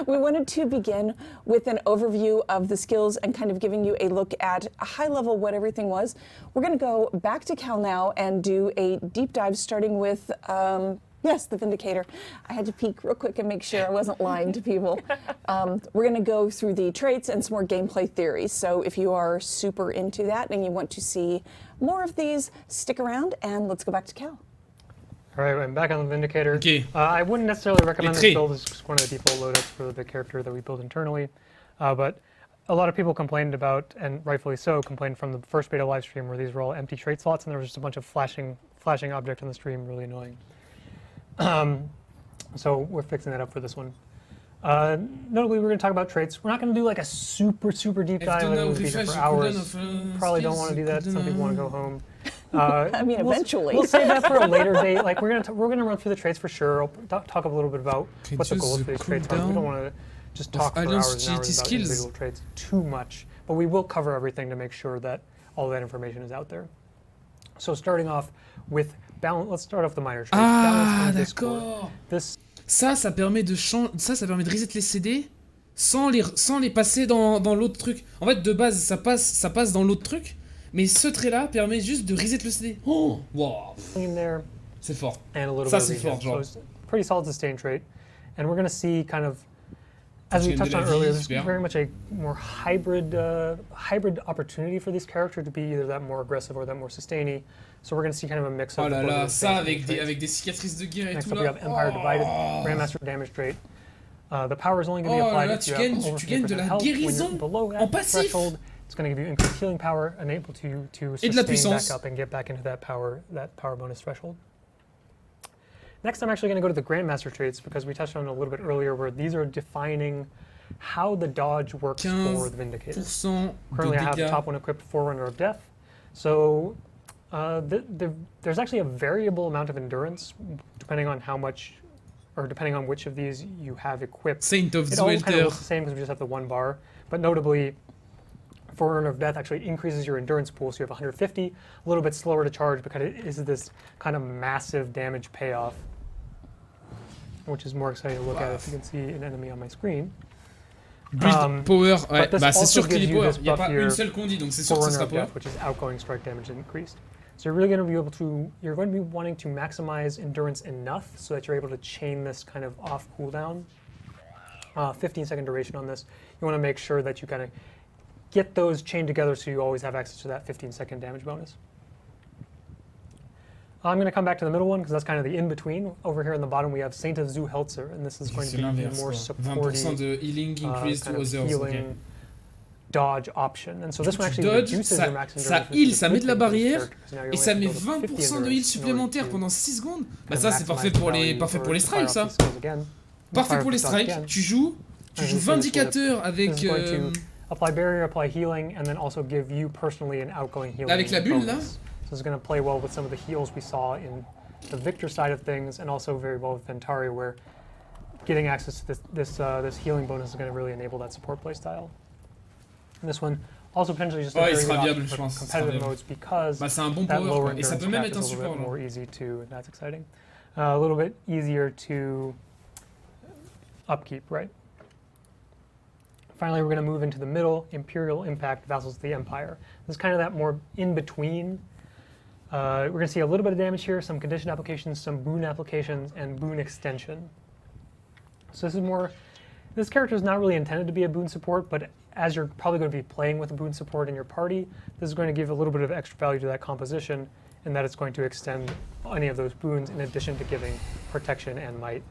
We wanted to begin with an overview of the skills and kind of giving you a look at a high level what everything was. We're going to go back to Cal now and do a deep dive starting with, yes, the Vindicator. I had to peek real quick and make sure I wasn't lying to people. We're going to go through the traits and some more gameplay theories. So if you are super into that and you want to see more of these, stick around and let's go back to Cal. All right, I'm back on the Vindicator. Okay. I wouldn't necessarily recommend this build. It's just one of the default loadouts for the character that we build internally. But a lot of people complained about, and rightfully so, complained from the first beta live stream where these were all empty trait slots and there was just a bunch of flashing objects on the stream, really annoying. So we're fixing that up for this one. Notably, we're going to talk about traits. We're not going to do like a super deep dive. We'll be here for hours. Probably don't want to do that. Some people want to go home. I mean, eventually. We'll save that for a later date. Like we're gonna run through the traits for sure. I'll talk a little bit about what the goals for these traits are. We don't want to just talk for hours and hours about individual traits too much, but we will cover everything to make sure that all that information is out there. So starting off with balance, let's start off the minor traits. Ah, d'accord. Ça permet de reset les CD sans les passer dans l'autre truc. En fait, de base, ça passe dans l'autre truc, mais ce trait-là permet juste de reset le CD. Oh, wow. C'est fort. Ça, c'est fort, genre. So pretty solid sustain trait. And we're going to see kind of, as we touched on earlier, there's very much a more hybrid opportunity for this character to be either that more aggressive or that more sustainy. So we're going to see kind of a mix of. Oh là là, ça avec des cicatrices de guerre et Next tout up, we have Empire Divided, Grandmaster damage trait. The power is only going to be applied if you have over 50% health. When you're below that threshold, it's going to give you increased healing power and able to sustain back up and get back into that power bonus threshold. Next, I'm actually going to go to the Grandmaster traits because we touched on it a little bit earlier, where these are defining how the dodge works for the Vindicator. Currently, I have the top one equipped, Forerunner of Death. So there's actually a variable amount of endurance depending on how much, or depending on which of these you have equipped. Saint of it all kind of looks the same because we just have the one bar, but notably, Forerunner of Death actually increases your endurance pool, so you have 150, a little bit slower to charge because it is this kind of massive damage payoff, which is more exciting to look at if you can see an enemy on my screen. Build power, ouais, bah c'est sûr qu'il est power, il n'y a pas une seule qu'on dit, donc c'est sûr que ça sera power. Which is outgoing strike damage increased. So you're really going to be able to, you're going to be wanting to maximize endurance enough so that you're able to chain this kind of off cooldown. 15-second duration on this. You want to make sure that you kind of get those chained together so you always have access to that 15-second damage bonus. I'm going to come back to the middle one because that's kind of the in-between. Over here in the bottom we have Saint of Zuhelzer, and this is going to be the more supporting, de healing increase to others, healing dodge option. And so this one actually reduces your max endurance. Ça heal, ça met de la barrière, et ça met 20% de heal supplémentaire pendant 6 secondes. Bah ça c'est parfait pour les strikes, ça. Parfait pour les strikes. Tu joues Vindicator avec... Apply barrier, apply healing, and then also give you personally an outgoing healing. Avec la bulle, là. So this is going to play well with some of the heals we saw in the Victor side of things, and also very well with Ventari, where getting access to this healing bonus is going to really enable that support playstyle. And this one also potentially just a very good option for competitive modes because that lower endurance cap is a little bit more easy to, and that's exciting. A little bit easier to upkeep, right? Finally, we're going to move into the middle, Imperial Impact, Vassals of the Empire. This is kind of that more in-between. We're going to see a little bit of damage here, some condition applications, some boon applications, and boon extension. So this is more, this character is not really intended to be a boon support, but as you're probably going to be playing with a boon support in your party, this is going to give a little bit of extra value to that composition, in that it's going to extend any of those boons in addition to giving protection and might.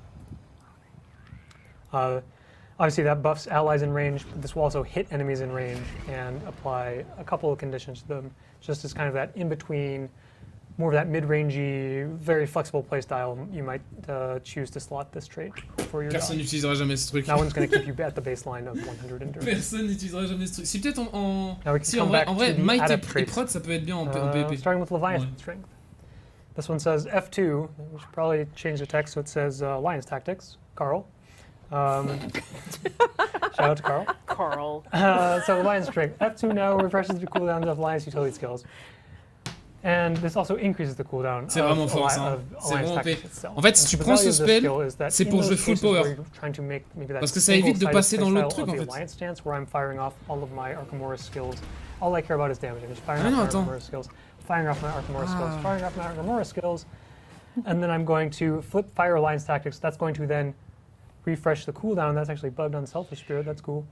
Obviously that buffs allies in range, but this will also hit enemies in range and apply a couple of conditions to them, just as kind of that in-between, more of that mid-rangey, very flexible playstyle. You might choose to slot this trait for your Personne n'utilisera jamais ce truc. That one's going to keep you at the baseline of 100 endurance. Personne n'utilisera jamais ce truc. Si peut-être si en vrai Might et Prot, ça peut être bien en PvP. Starting with Leviathan Strength. This one says F2. We should probably change the text so it says Alliance Tactics, Carl. Shout out to Carl. Carl. So Alliance Strength. F2 now refreshes the cooldowns of Alliance utility skills. And this also increases the cooldown c'est vraiment fort, ça. C'est vraiment OP. En fait, si tu prends ce spell, c'est pour jouer full power. Parce que ça évite de passer dans l'autre truc, en fait. Alliance stance where I'm firing off all of my Archimedes skills. All I care about is damage. I'm just firing off my Archimedes skills. Firing off my Archimedes skills. Firing off my Archimedes skills. And then I'm going to flip Fire Alliance Tactics. That's going to then refresh the cooldown. That's actually bugged on Selfish Spirit. That's cool.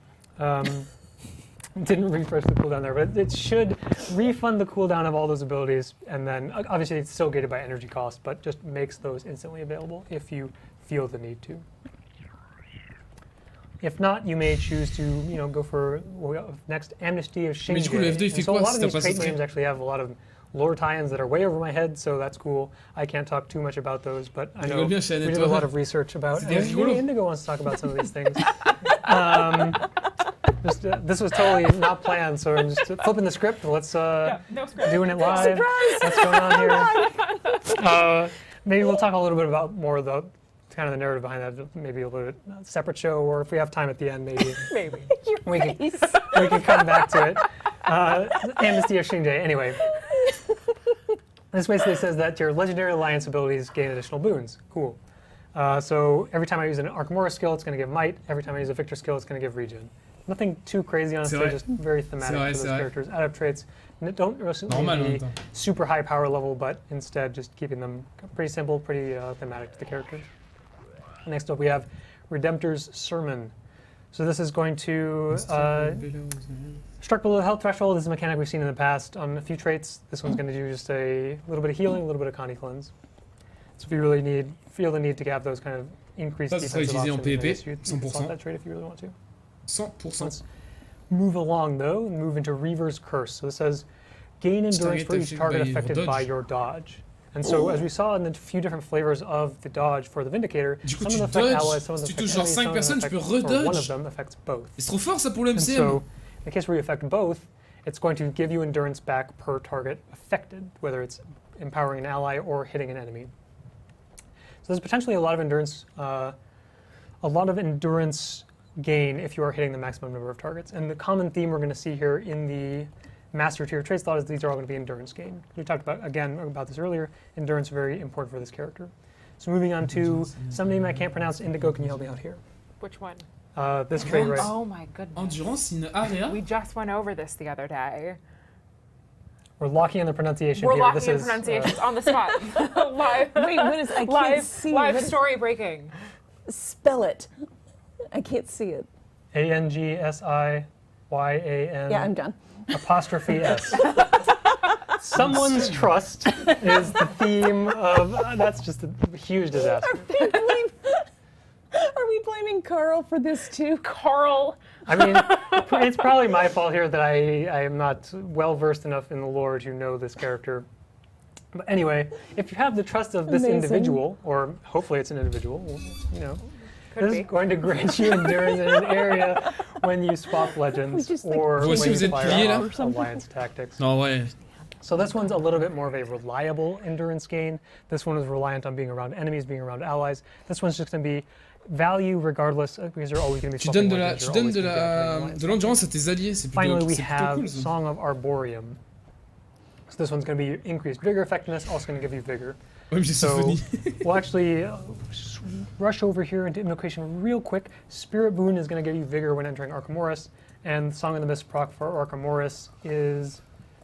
Didn't refresh the cooldown there, but it should refund the cooldown of all those abilities, and then obviously it's still gated by energy cost, but just makes those instantly available if you feel the need to. If not, you may choose to, you know, go for next Amnesty of Shinji. So a lot of these trait names actually have a lot of lore tie-ins that are way over my head, so that's cool. I can't talk too much about those, but I know we did a lot of research about. Maybe Indigo wants to talk about some of these things. Just this was totally not planned, so I'm just flipping the script. Let's No script. doing it live. Surprise! What's going on here? Maybe we'll talk a little bit about more of the kind of the narrative behind that. Maybe a little bit separate show, or if we have time at the end, maybe Maybe. we can come back to it. Amnesty Exchange Day. Anyway, this basically says that your Legendary Alliance abilities gain additional boons. Cool. So every time I use an Archimedes skill, it's going to give Might. Every time I use a Victor skill, it's going to give Regen. Nothing too crazy, honestly, just very thematic for those characters. Add-up traits don't really be super high power level, but instead just keeping them pretty simple, pretty thematic to the characters. Next up, we have Redemptor's Sermon. So this is going to struck below the health threshold. This is a mechanic we've seen in the past on a few traits. This one's going to do just a little bit of healing, a little bit of Connie Cleanse. So if you really feel the need to have those kind of increased defensive options, you can slot that trait if you really want to. 100%. Let's move along though and move into Reaver's Curse. So this says gain endurance for each target affected by your dodge. And so as we saw in the few different flavors of the dodge for the Vindicator, some of them affect allies, some of them affect enemies, some of them affect, or one of them affects both. C'est trop fort ça pour le And MCM. so in the case where you affect both, it's going to give you endurance back per target affected, whether it's empowering an ally or hitting an enemy. So there's potentially a lot of endurance gain if you are hitting the maximum number of targets. And the common theme we're going to see here in the Master Tier trait slot is these are all going to be endurance gain. We talked about this earlier. Endurance very important for this character. So moving on to some name I can't pronounce. Indigo, can you help me out here? Which one? This trait right. Oh my goodness. Endurance in area. We just went over this the other day. We're locking in the pronunciation We're here. locking in pronunciations on the spot. Live. Wait, what is? I can't Live, see. live What- story breaking. Spell it. I can't see it. ANGSIYAN. Yeah, I'm done. Apostrophe S. Someone's trust is the theme of. That's just a huge disaster. Are we blaming Carl for this too? Carl. I mean, it's probably my fault here that I am not well versed enough in the lore to know this character. But anyway, if you have the trust of this Amazing. individual, or hopefully it's an individual, you know, Could this be. is going to grant you endurance in an area when you swap legends just, like, or Vous aussi, when vous you êtes fire plié, là? off alliance tactics. Non, ouais. So this one's a little bit more of a reliable endurance gain. This one is reliant on being around enemies, being around allies. This one's just going to be value regardless, because you're always going to be Tu swapping donnes legends, de you're always de gonna be activating alliance de l'endurance à tes alliés, c'est Finally, we plutôt have cool ça. Song of Arboreum. So this one's going to be increased vigor effectiveness, also going to give you vigor. Ouais, mais j'ai So symphonie. we'll actually rush over here into Invocation real quick. Spirit Boon is going to give you vigor when entering Archimedes, and Song of the Mist proc for Archimedes is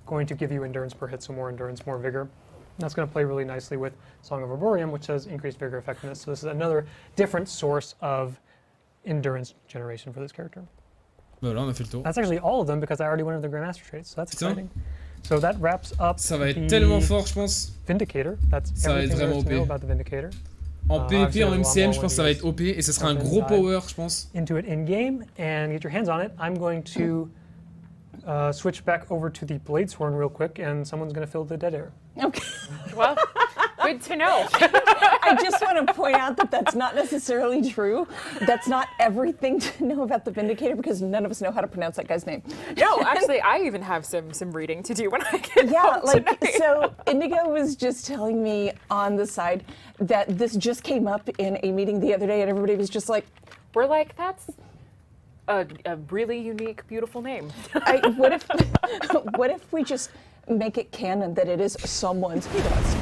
going to give you endurance per hit, so more endurance, more vigor. And that's going to play really nicely with Song of Arboreum, which says increased vigor effectiveness. So this is another different source of endurance generation for this character. Bah là, on a fait le tour. That's actually all of them because I already went over the Grandmaster traits, so that's Putain. exciting. So that wraps up Ça va être the tellement fort, je pense. Vindicator. That's Ça va être everything there is vraiment to know OP. about the Vindicator. En PvP, obviously, en there's a lot MCM, more je pense que ça when va you être OP et ce sera un jump gros inside. power, je pense. Into it in game and get your hands on it. I'm going to switch back over to the Bladesworn real quick, and someone's going to fill the dead air. Okay. Well, good to know. I just want to point out that that's not necessarily true. That's not everything to know about the Vindicator because none of us know how to pronounce that guy's name. No, actually, I even have some reading to do when I get Yeah, home like, tonight. so Indigo was just telling me on the side that this just came up in a meeting the other day and everybody was just like, We're like, that's a really unique, beautiful name. what if we just make it canon that it is someone's trust?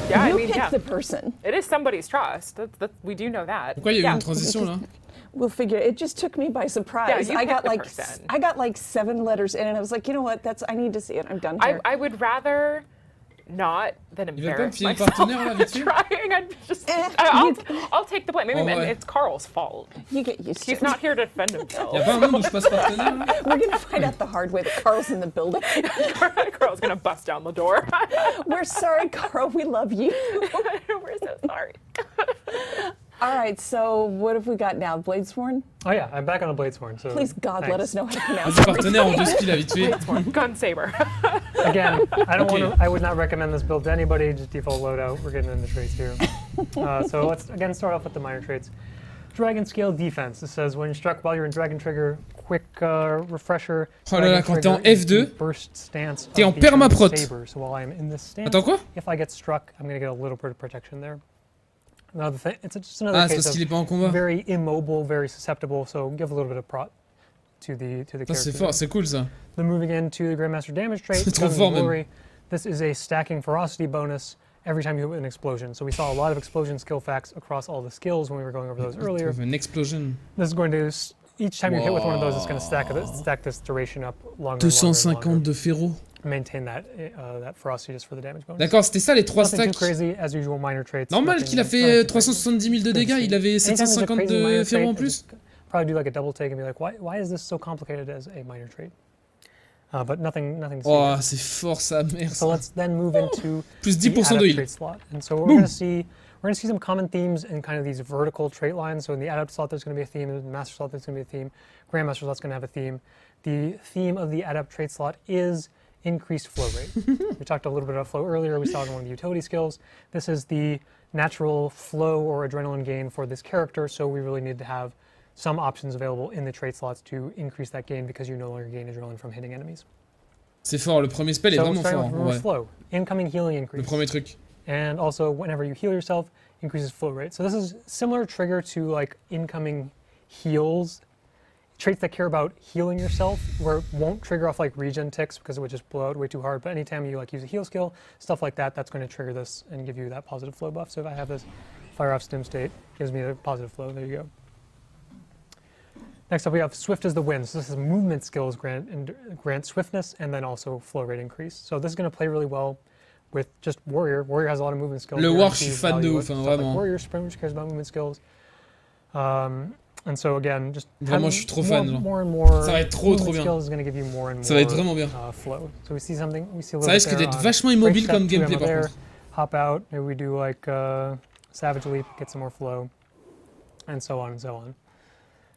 Yeah, You I mean, pick yeah. the person. It is somebody's trust. We do know that. Pourquoi il y a eu Yeah. une transition là? We'll figure. It just took me by surprise. Yeah, you I pick got the like person. I got like 7 letters in, and I was like, you know what? I need to see it. I'm done here. I would rather not than Il veut pas me embarrass filer le myself partenaire là, vite fait? trying. I'd just, Eh, I'll take the blame. Maybe Oh, ouais. it's Carl's fault. You get used to He's it. not here to defend himself. Y'a pas un monde où je passe partenaire là? We're gonna find out the hard way that Carl's in the building. Carl's gonna bust down the door. We're sorry, Carl. We love you. We're so sorry. All right. So what have we got now? Bladesworn? Oh yeah, I'm back on a Bladesworn. So Please God, let us know how to pronounce Vas-y, it. partenaire en 2 skills là, vite fait. Gun Saber. Again, I don't Okay. want to. I would not recommend this build to anybody. Just default loadout. We're getting into traits here. So let's again start off with the minor traits. Dragon Scale Defense. This says when struck while you're in Dragon Trigger, quick refresher. Oh là là, quand t'es en F2, burst stance t'es en permaprot. Saber. So while I'm in this stance, Attends quoi? if I get struck, I'm gonna get a little bit of protection there. Another thing, it's just another c'est case parce qu'il est pas en combat. very immobile, very susceptible. So give a little bit of prot to the character. C'est fort, c'est cool ça. Then moving into the Grandmaster damage trait. C'est trop fort même. This is a stacking ferocity bonus every time you hit with an explosion. So we saw a lot of explosion skill facts across all the skills when we were going over those earlier. An explosion. This is going to, each time you hit with one of those, it's going to stack this duration up longer and 250 de ferro. Maintain that ferocity just for the damage bonus. D'accord, c'était ça les 3 Nothing stacks. too crazy, as usual, minor traits. Normal qu'il a fait 370 000 de dégâts, il avait 750 de ferro en plus. Probably do like a double take and be like, why is this so complicated as a minor trait? But nothing to see. Oh, c'est fort sa mère. So let's then move into Plus the 10% de adapt heal. trait slot. And so we're going to see some common themes in kind of these vertical trait lines. So in the adapt slot, there's going to be a theme. In the master slot, there's going to be a theme. Grandmaster slot's going to have a theme. The theme of the adapt trait slot is increased flow rate. We talked a little bit about flow earlier. We saw it in one of the utility skills. This is the natural flow or adrenaline gain for this character. So we really need to have some options available in the trait slots to increase that gain because you no longer gain adrenaline from hitting enemies. C'est fort, le premier spell est vraiment fort. With Ouais. flow, incoming healing increase. Le premier truc. And also, whenever you heal yourself, increases flow rate. So this is similar trigger to like incoming heals. Traits that care about healing yourself, where it won't trigger off like regen ticks because it would just blow out way too hard. But anytime you like use a heal skill, stuff like that, that's going to trigger this and give you that positive flow buff. So if I have this fire off stim state, gives me a positive flow. There you go. Next up, we have Swift as the Wind. So this is movement skills grant swiftness and then also flow rate increase. So this is going to play really well with just Warrior. Warrior has a lot of movement skills. Le War, je suis fan de ouf, hein, vraiment. Like Warrior, Sprint, which cares about movement skills. And so again, just vraiment, je suis trop fan. More and more. Ça va être trop bien. Skills is going to give you more and more. Ça va être vraiment bien. Flow. So we see something. We see a little. Ça risque d'être vachement immobile comme gameplay par contre. Hop out. Maybe we do like Savage Leap, get some more flow, and so on and so on.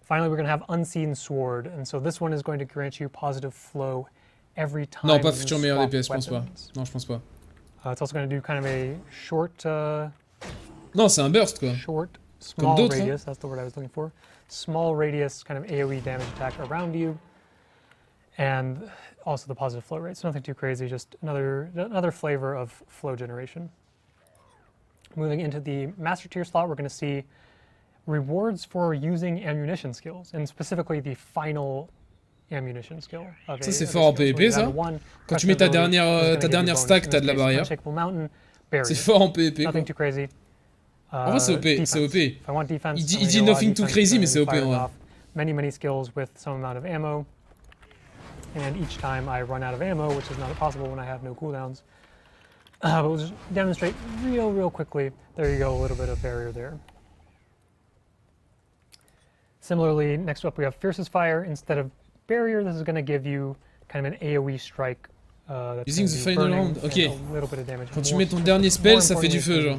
Finally, we're going to have Unseen Sword, and so this one is going to grant you positive flow every time. Non, pas futur meilleur DPS, je pense pas. Non, je pense pas. It's also going to do kind of a short. Non, c'est un burst quoi. Short, small radius. That's the word I was looking for. Small radius, kind of AOE damage attack around you, and also the positive flow rate. So nothing too crazy, just another flavor of flow generation. Moving into the master tier slot, we're going to see rewards for using ammunition skills, and specifically the final ammunition skill. Ça c'est fort en PvP ça. Quand tu mets ta dernière stack, t'as de la barrière. C'est fort en PvP. Nothing too crazy. En vrai c'est OP, c'est OP. If I want defense, Il dit nothing too crazy mais c'est OP en vrai. Many skills with some amount of ammo, and each time I run out of ammo, which is not possible when I have no cooldowns. But we'll just demonstrate real quickly. There you go, a little bit of barrier there. Similarly, next up we have Fiercest Fire. Instead of barrier, this is going to give you kind of an AoE strike. Using the final round, ok. Quand tu mets ton more, dernier spell, ça fait du feu, genre.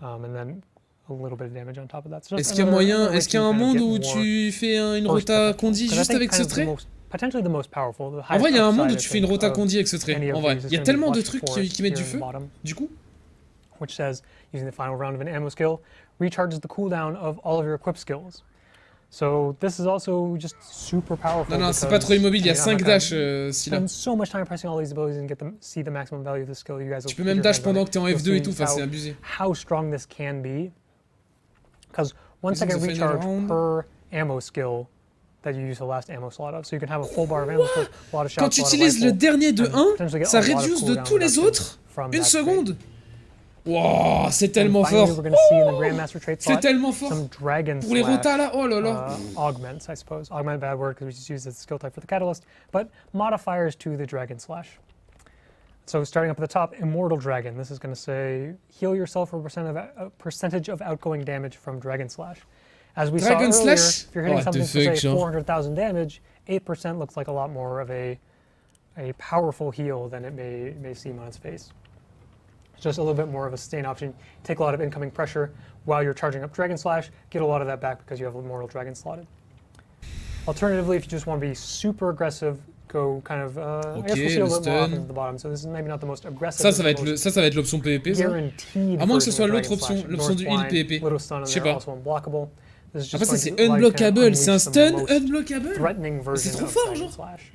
And then a little bit of damage on top of that. So est-ce qu'il y a moyen, est-ce qu'il y a un monde où tu fais une rota condi juste avec ce trait? Potentially the most powerful. En vrai, il y a un monde où tu fais une rota condi avec ce trait. En vrai, il y a tellement de trucs qui mettent du feu. Du coup. Which says using the final round of an ammo skill recharges the cooldown of all of your equipped skills. So this is also just super powerful. Non, c'est pas trop immobile, il y a 5 dash si là. So much time pressing all these abilities and see the maximum value of the skill. You guys. Tu peux même dash pendant que t'es en F2 et tout, enfin c'est abusé. How strong this can be. Because 1 second recharge per ammo skill that you use the last ammo slot of. So you can have a full bar of ammo skill, a lot of shots. Quand tu utilises le dernier de 1, ça réduce de tous les autres 1 seconde. Wow, c'est tellement fort. C'est tellement fort. Pour les rotas là, oh là là. Augments, I suppose. Augment, bad word because we just use the skill type for the catalyst. But modifiers to the Dragon Slash. So starting up at the top, Immortal Dragon. This is going to say heal yourself for a percentage of outgoing damage from Dragon Slash. As we Dragon saw earlier, Slash? if you're hitting something for say 400,000 damage, 8% looks like a lot more of a powerful heal than it may seem on its face. Just a little bit more of a sustain option. Take a lot of incoming pressure while you're charging up Dragon Slash, get a lot of that back because you have Immortal Dragon slotted. Alternatively, if you just want to be super aggressive, go kind of, I guess we'll see a little more often at the bottom, so this is maybe not the most aggressive. Ça va être l'option PvP, ça. À moins que ce soit l'autre option du heal PvP. Je sais pas. This is Après, just ça going c'est to allow you to unblockable. unleash C'est un the stun most unblockable. threatening version trop of fort, Dragon genre. Slash.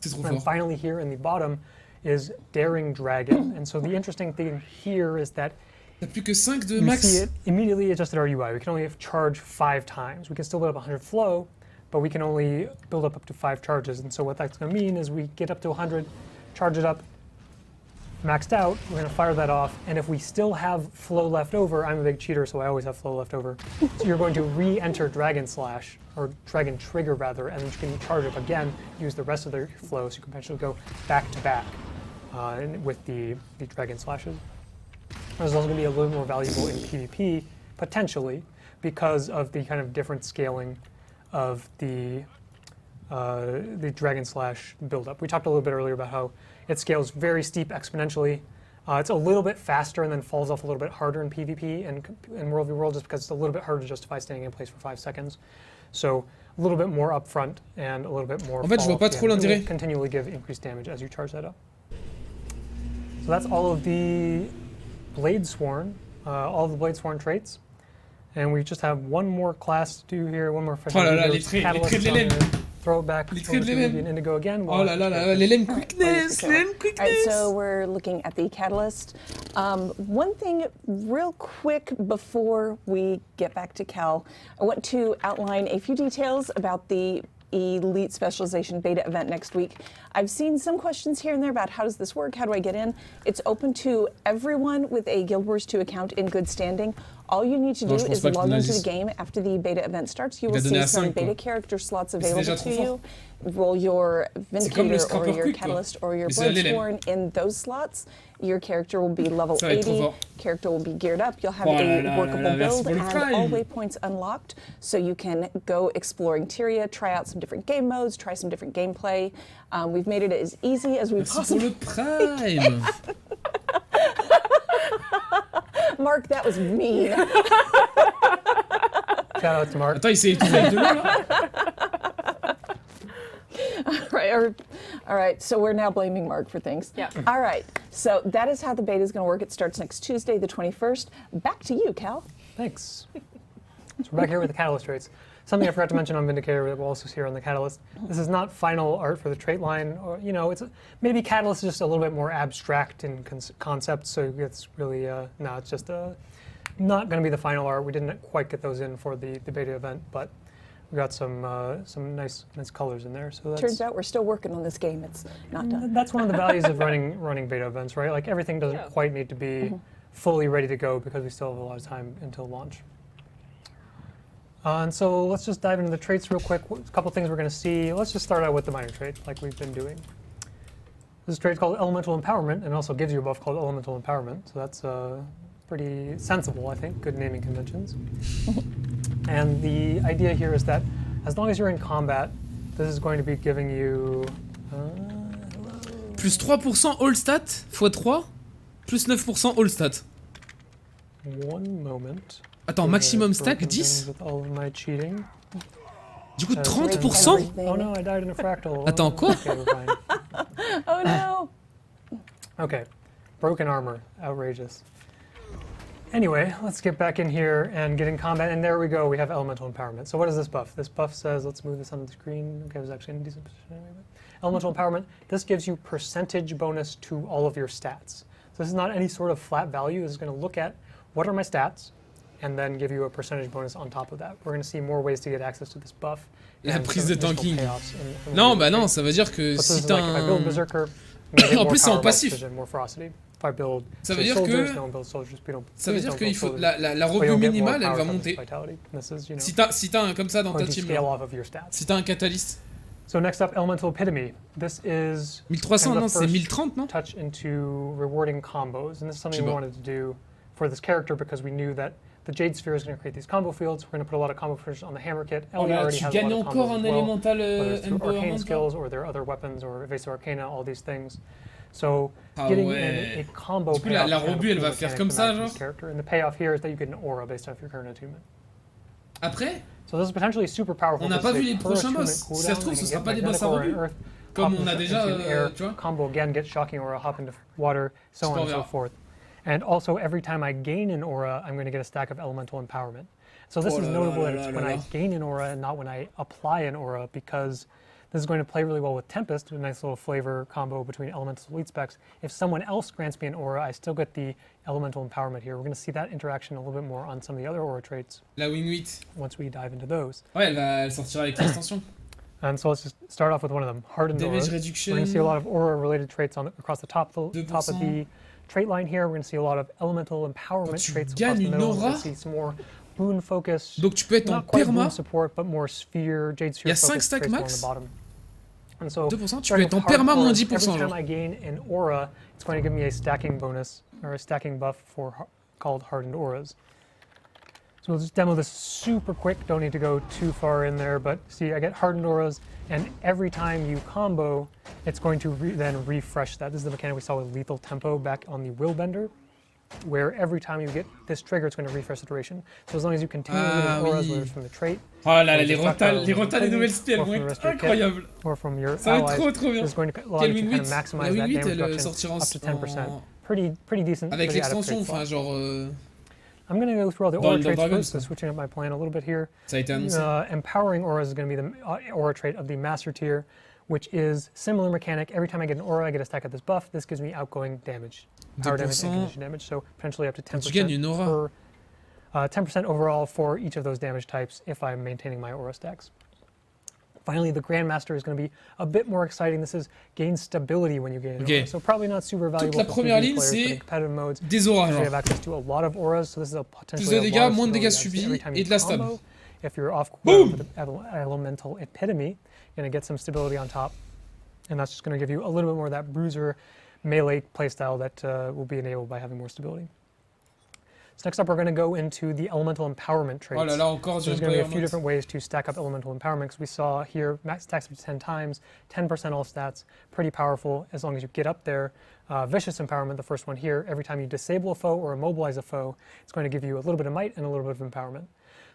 C'est trop And fort. finally here in the bottom is Daring Dragon. And so the interesting thing here is that T'as plus que 5 de you max. see it immediately adjusted our UI. We can only charge 5 times. We can still build up 100 flow, but we can only build up to 5 charges. And so what that's going to mean is we get up to 100, charge it up, maxed out, we're going to fire that off, and if we still have flow left over, I'm a big cheater, so I always have flow left over, so you're going to re-enter Dragon Slash, or Dragon Trigger rather, and then you can charge up again, use the rest of your flow, so you can potentially go back to back with the Dragon Slashes. This is also going to be a little more valuable in PvP, potentially, because of the kind of different scaling of the Dragon Slash build-up. We talked a little bit earlier about how it scales very steep exponentially. It's a little bit faster and then falls off a little bit harder in PvP and in World v World just because it's a little bit harder to justify staying in place for 5 seconds. So a little bit more upfront and a little bit more. En fait, je vois pas trop l'intérêt. Continually give increased damage as you charge that up. So that's all of the Bladesworn, all of the Bladesworn traits. And we just have one more class to do here, one more. Oh là là, les traits de l'élève. Throw it back over to Ruby Indigo again. Oh là là là, l'élève quickness, l'élève All quickness. right, so we're looking at the catalyst. One thing real quick before we get back to Cal, I want to outline a few details about the Elite Specialization Beta event next week. I've seen some questions here and there about how does this work, how do I get in? It's open to everyone with a Guild Wars 2 account in good standing. All you need to do is log into the game after the beta event starts. You will see some beta character slots available to you. Roll your Vindicator or your Catalyst or your Bladesworn in those slots. Your character will be level 80. Character will be geared up. You'll have a workable build and all waypoints unlocked. So you can go exploring Tyria, try out some different game modes, try some different gameplay. We've made it as easy as we possibly can. Mark, that was mean. Shout out to Mark. Attends, il s'est étouffé avec de l'eau là. All right, so we're now blaming Mark for things. Yeah. All right, so that is how the beta is going to work. It starts next Tuesday, the 21st. Back to you, Cal. Thanks. So we're back here with the Catalyst traits. Something I forgot to mention on Vindicator that we'll also see here on the Catalyst. This is not final art for the trait line, or it's maybe Catalyst is just a little bit more abstract in concept. So it's really no, it's just not going to be the final art. We didn't quite get those in for the beta event, but we got some nice colors in there. So that's, turns out we're still working on this game. It's not done. That's one of the values of running beta events, right? Like everything doesn't quite need to be fully ready to go because we still have a lot of time until launch. And so let's just dive into the traits real quick. A couple things we're going to see. Let's just start out with the minor trait, like we've been doing. This trait is called Elemental Empowerment, and also gives you a buff called Elemental Empowerment. So that's pretty sensible, I think. Good naming conventions. And the idea here is that as long as you're in combat, this is going to be giving you... Plus 3% all stat, x3, plus 9% all stat. One moment. Attends, maximum stack 10. With all of my cheating. Du coup 30%. Oh no, I died in a fractal. Attends, quoi? Okay, we're fine. Oh no! Okay, broken armor, outrageous. Anyway, let's get back in here and get in combat, and there we go, we have Elemental Empowerment. So what is this buff? This buff says, let's move this on the screen. Okay, it was actually in a decent position anyway. Elemental Empowerment, this gives you percentage bonus to all of your stats. So this is not any sort of flat value. This is going to look at what are my stats, and then give you a percentage bonus on top of that. We're going to see more ways to get access to this buff. La prise de tanking. Non, bah non, ça veut dire que si t'as un... En plus c'est en passif. Ça veut dire que il faut la revue minimale, elle va monter. Si t'as un comme ça dans ta team, si t'as un catalyste. So next up, Elemental Epitome. This is 1300, non, c'est 1030, non? Touch into rewarding combos, and this is something we wanted to do for this character because we knew that the Jade Sphere is going to create these combo fields. We're going to put a lot of combo fields on the hammer kit. Ellie already has a lot of combos as well, whether it's through arcane skills or their other weapons or evasive arcana, all these things. So getting in a combo payoff la revue, elle va faire comme ça, genre? Character. And the payoff here is that you get an aura based off your current attunement. Après, so this is potentially super powerful. On n'a pas vu les prochains boss. Si ça se trouve, ce sera pas des boss à revue. Comme on a déjà, tu vois. Combo again, get shocking aura, hop into water, so on and so forth. And also, every time I gain an aura, I'm going to get a stack of Elemental Empowerment. So this Oh is là notable là that là it's là when I là. gain an aura and not when I apply an aura, because this is going to play really well with Tempest, a nice little flavor combo between elemental elite specs. If someone else grants me an aura, I still get the elemental empowerment here. We're going to see that interaction a little bit more on some of the other aura traits La win 8. once we dive into those. Ouais, elle sortira avec l'extension. And so let's just start off with one of them, Hardened Auras. Damage We're reduction. going to see a lot of aura-related traits across the top of 2%. the trait line here. We're going to see a lot of elemental empowerment Quand tu traits across gagnes the une middle. We're aura, going to see some more boon focus. donc tu peux être en Not quite boon perma. support, but more sphere, Jade Il y a sphere 5 focus stacks traits along max. the bottom. And so, 2%, tu peux starting être en with Hardened perma moins Auras, 10%. every time Genre. I gain an aura, it's going to give me a stacking bonus, or a stacking buff called Hardened Auras. So we'll just demo this super quick, don't need to go too far in there, but see, I get Hardened Auras, and every time you combo, it's going to then refresh that. This is the mechanic we saw with Lethal Tempo back on the Willbender, where every time you get this trigger, it's going to refresh the duration. So as long as you continue getting auras, whether it's from the trait, Oh là là, or les just rotas des nouvelles spells or vont from the être rest of your kit, incroyables. or from your Ça va être allies, trop bien. is going to allow Quelle you to win kind of 8? La maximize win that 8, damage elle reduction sortira up to 10%. en... Pretty decent. Avec pretty adequate l'extension, trait enfin slot. genre... I'm going to go through all the Dans aura le traits Dragon, first, so ça. switching up my plan a little bit here. Ça a été annoncé. Empowering auras is going to be the aura trait of the master tier, which is similar mechanic. Every time I get an aura, I get a stack of this buff. This gives me outgoing damage, power damage, and 2%. condition damage, so potentially up to 10% Tu gagnes une aura. per 10% overall for each of those damage types if I'm maintaining my aura stacks. Finally, the Grandmaster is going to be a bit more exciting. This is gain stability when you gain an aura, so probably not super valuable la for première PvP ligne, players, but in c'est competitive modes, des auras, we genre. have access to a lot of auras, so this is a Plus potentially de a dégâts, lot of moins de dégâts stability. Every subis time et you de la stab. combo, if you're off Boom! cooldown with the elemental epitome, you're going to get some stability on top, and that's just going to give you a little bit more of that bruiser melee playstyle that will be enabled by having more stability. So next up, we're going to go into the elemental empowerment traits. Oh là là, encore So du there's going to be a Empire few Mode. different ways to stack up elemental empowerment, because we saw here max stacks up to 10 times, 10% all stats, pretty powerful as long as you get up there. Vicious empowerment, the first one here, every time you disable a foe or immobilize a foe, it's going to give you a little bit of might and a little bit of empowerment.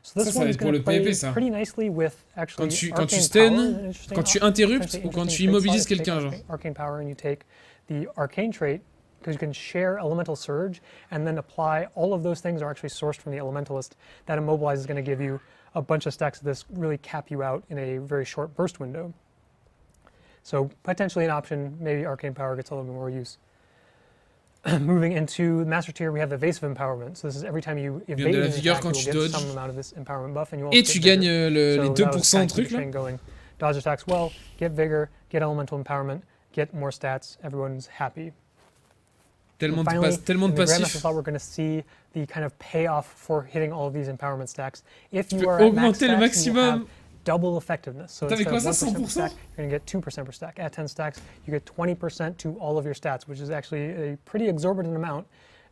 So this Ça one va is être pour going le to play PvP, ça. pretty nicely with actually Quand tu Arcane Power, stun, an interesting quand tu option, interruptes potentially ou quand interesting tu trait immobilises slot if you quelqu'un, take genre. Arcane Power and you take the Arcane trait, because you can share Elemental Surge and then apply all of those things are actually sourced from the Elementalist. That Immobilize is going to give you a bunch of stacks of this, really cap you out in a very short burst window. So potentially an option, maybe Arcane Power gets a little bit more use. Moving into Master Tier, we have Evasive Empowerment. So this is every time you evade de la an vigueur attack, quand you tu will get dodges. some amount of this empowerment buff, and you Et also tu get gagnes vigor. les So that was 2% kind of truc keep the là. train going. Dodge attacks well, get vigor, get elemental empowerment, get more stats. Everyone's happy. Tellement de, Finally, tellement in de the Grandmaster passifs. slot, we're going to see the kind of payoff for hitting all of these empowerment stacks. If you peux are at max augmenter le stacks, you will have maximum. double effectiveness. So T'avais instead quoi of ça, 1% per 100%? stack, you're going to get 2% per stack. At 10 stacks, you get 20% to all of your stats, which is actually a pretty exorbitant amount.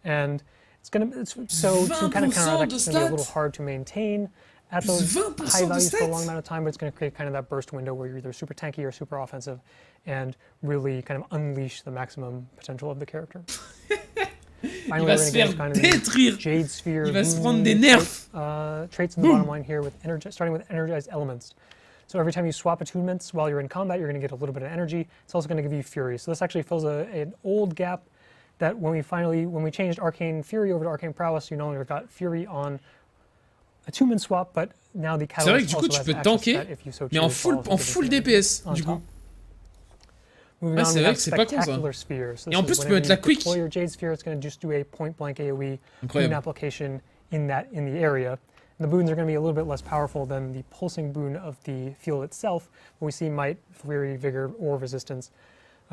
And it's going to, so to kind of counter that, it's going to be a little hard to maintain at those high values for a long amount of time, but it's going to create kind of that burst window where you're either super tanky or super offensive and really kind of unleash the maximum potential of the character. Il va se faire détruire. Jade Sphere. Il va se prendre des nerfs. Traits in the bottom line here with starting with energized elements. So every time you swap attunements while you're in combat, you're going to get a little bit of energy. It's also going to give you Fury. So this actually fills an old gap that when we changed Arcane Fury over to Arcane Prowess, you no longer got Fury on attunement swap, but now the C'est vrai que Catalyst du coup also tu has peux access to tanker, that if you so mais en choose full while DPS on du top. coup. Moving Ouais, on, c'est we vrai have que c'est pas con, ça. Spectacular Sphere. So Et en this is plus, tu peux whenever mettre la you quick. deploy your Jade Sphere, it's going to just do a point-blank AoE boon Incroyable. application in the area. And the boons are going to be a little bit less powerful than the pulsing boon of the field itself, but we see Might, Fury, Vigor, or Resistance.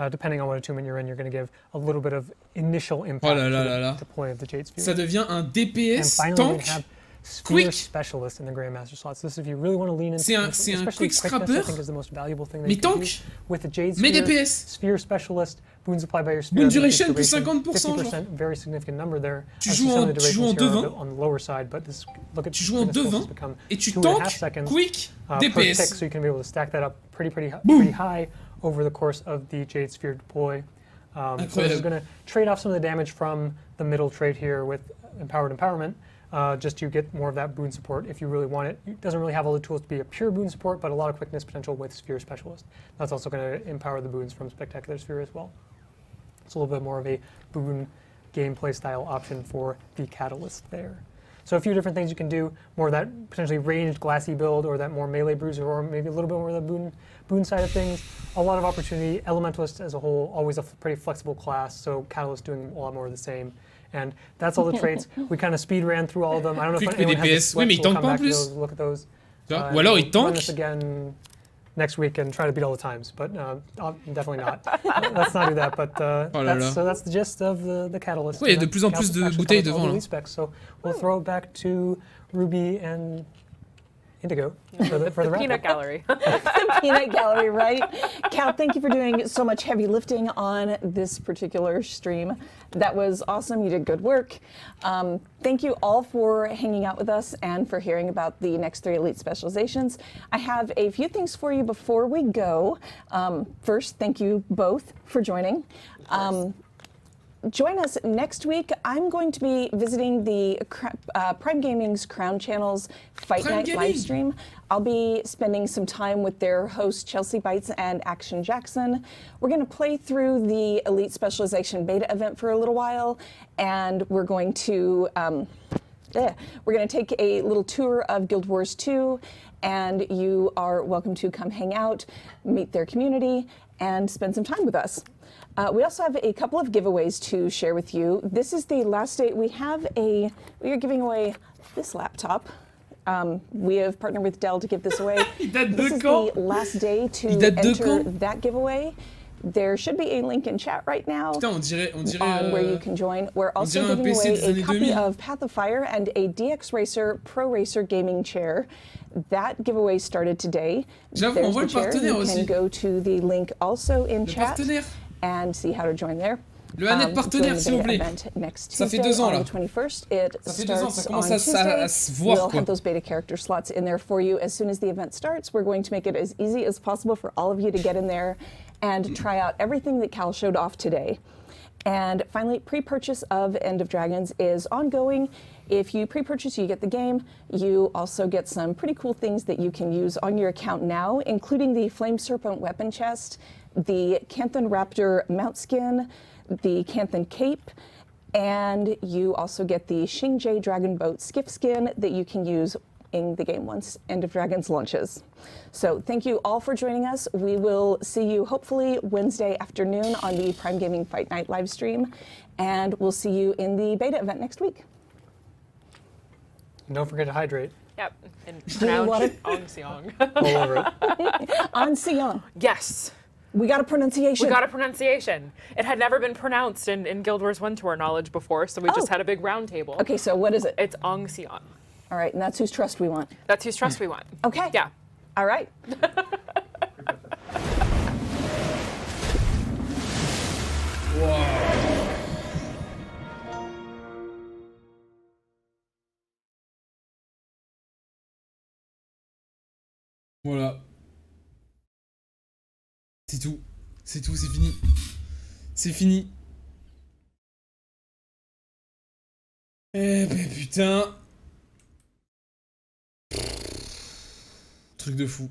Depending on what attunement you're in, you're going to give a little bit of initial impact Oh là là to là là. the deploy of the Jade Sphere. Ça devient un And DPS finally, we tank. have Sphere quick. Specialist in the Grandmaster slots. This, if you really want to lean into, C'est un especially quick quickness, I scrapper, think is the most valuable thing that mais you can do. tank, With the Jade mais Sphere, DPS. Sphere Specialist, boons applied by your Sphere. Boon I think duration the plus duration, 50%, 50%, very significant number there. Tu Obviously, joues some en- of the tu joues en durations here are 2-20. on the lower side, but this, look at Tu joues en goodness, this 2-20 has become et tu 2.5 tank, seconds, quick, per tick, DPS. so you can be able to stack that up pretty Boom. high over the course of the Jade Sphere deploy. So this is Incroyable. going to trade off some of the damage from the middle trait here with Empowerment, just to get more of that boon support if you really want it. It doesn't really have all the tools to be a pure boon support, but a lot of quickness potential with Sphere Specialist. That's also going to empower the boons from Spectacular Sphere as well. It's a little bit more of a boon gameplay style option for the Catalyst there. So a few different things you can do, more of that potentially ranged glassy build or that more melee bruiser or maybe a little bit more of the boon side of things. A lot of opportunity. Elementalist as a whole, always a pretty flexible class, so Catalyst doing a lot more of the same. And that's all the traits. We kind of speed ran through all of them. I don't know if anyone has the sweat, oui, mais il so we'll tank come pas en back to plus. those, look at those. Ou alors il Run tank. this again next week and try to beat all the times, but definitely not. Let's not do that. But so that's the gist of the Catalyst. Oui, il y a de plus en plus de bouteilles devant là. Specs, so we'll throw it back to Ruby and Indigo for the wrap-up. Peanut gallery. The peanut gallery, right? Cal, thank you for doing so much heavy lifting on this particular stream. That was awesome. You did good work. Thank you all for hanging out with us and for hearing about the next 3 Elite specializations. I have a few things for you before we go. First, thank you both for joining. Join us next week. I'm going to be visiting the Prime Gaming's Crown Channel's Fight Night live stream. I'll be spending some time with their hosts Chelsea Bites and Action Jackson. We're going to play through the Elite Specialization beta event for a little while, and we're going to take a little tour of Guild Wars 2, and you are welcome to come hang out, meet their community, and spend some time with us. We also have a couple of giveaways to share with you. This is the last day. We are giving away this laptop. We have partnered with Dell to give this away. This is the last day to enter that giveaway. There should be a link in chat right now Putain, on dirait where you can join. We're also giving away a copy of Path of Fire and a DX Racer Pro Racer gaming chair. That giveaway started today. J'avoue, There's on voit the le chair. partenaire You aussi. can go to the link also in Le chat partenaire. and see how to join there. Le Annette partenaire, s'il vous plaît. Ça fait 2 ans là. On the 21st. It Ça fait 2 ans, ça starts commence on à se voir We'll quoi. have those beta character slots in there for you as soon as the event starts. We're going to make it as easy as possible for all of you to get in there and try out everything that Cal showed off today. And finally, pre-purchase of End of Dragons is ongoing. If you pre-purchase, you get the game. You also get some pretty cool things that you can use on your account now, including the Flame Serpent weapon chest, the Canthan Raptor mount skin, the Canthan cape, and you also get the Xingje Dragon Boat skiff skin that you can use in the game once End of Dragons launches. So thank you all for joining us. We will see you hopefully Wednesday afternoon on the Prime Gaming Fight Night live stream, and we'll see you in the beta event next week. And don't forget to hydrate. Yep. And you want pronounce Ong All over it. On Sion. Yes. We got a pronunciation. We got a pronunciation. It had never been pronounced in Guild Wars 1 to our knowledge before, so we just had a big round table. Okay, so what is it? It's Ong Sion. All right, and that's whose trust we want. That's whose trust we want. Okay. Yeah. All right. Voilà. C'est tout. C'est tout, c'est fini. C'est fini. Eh ben putain. Truc de fou.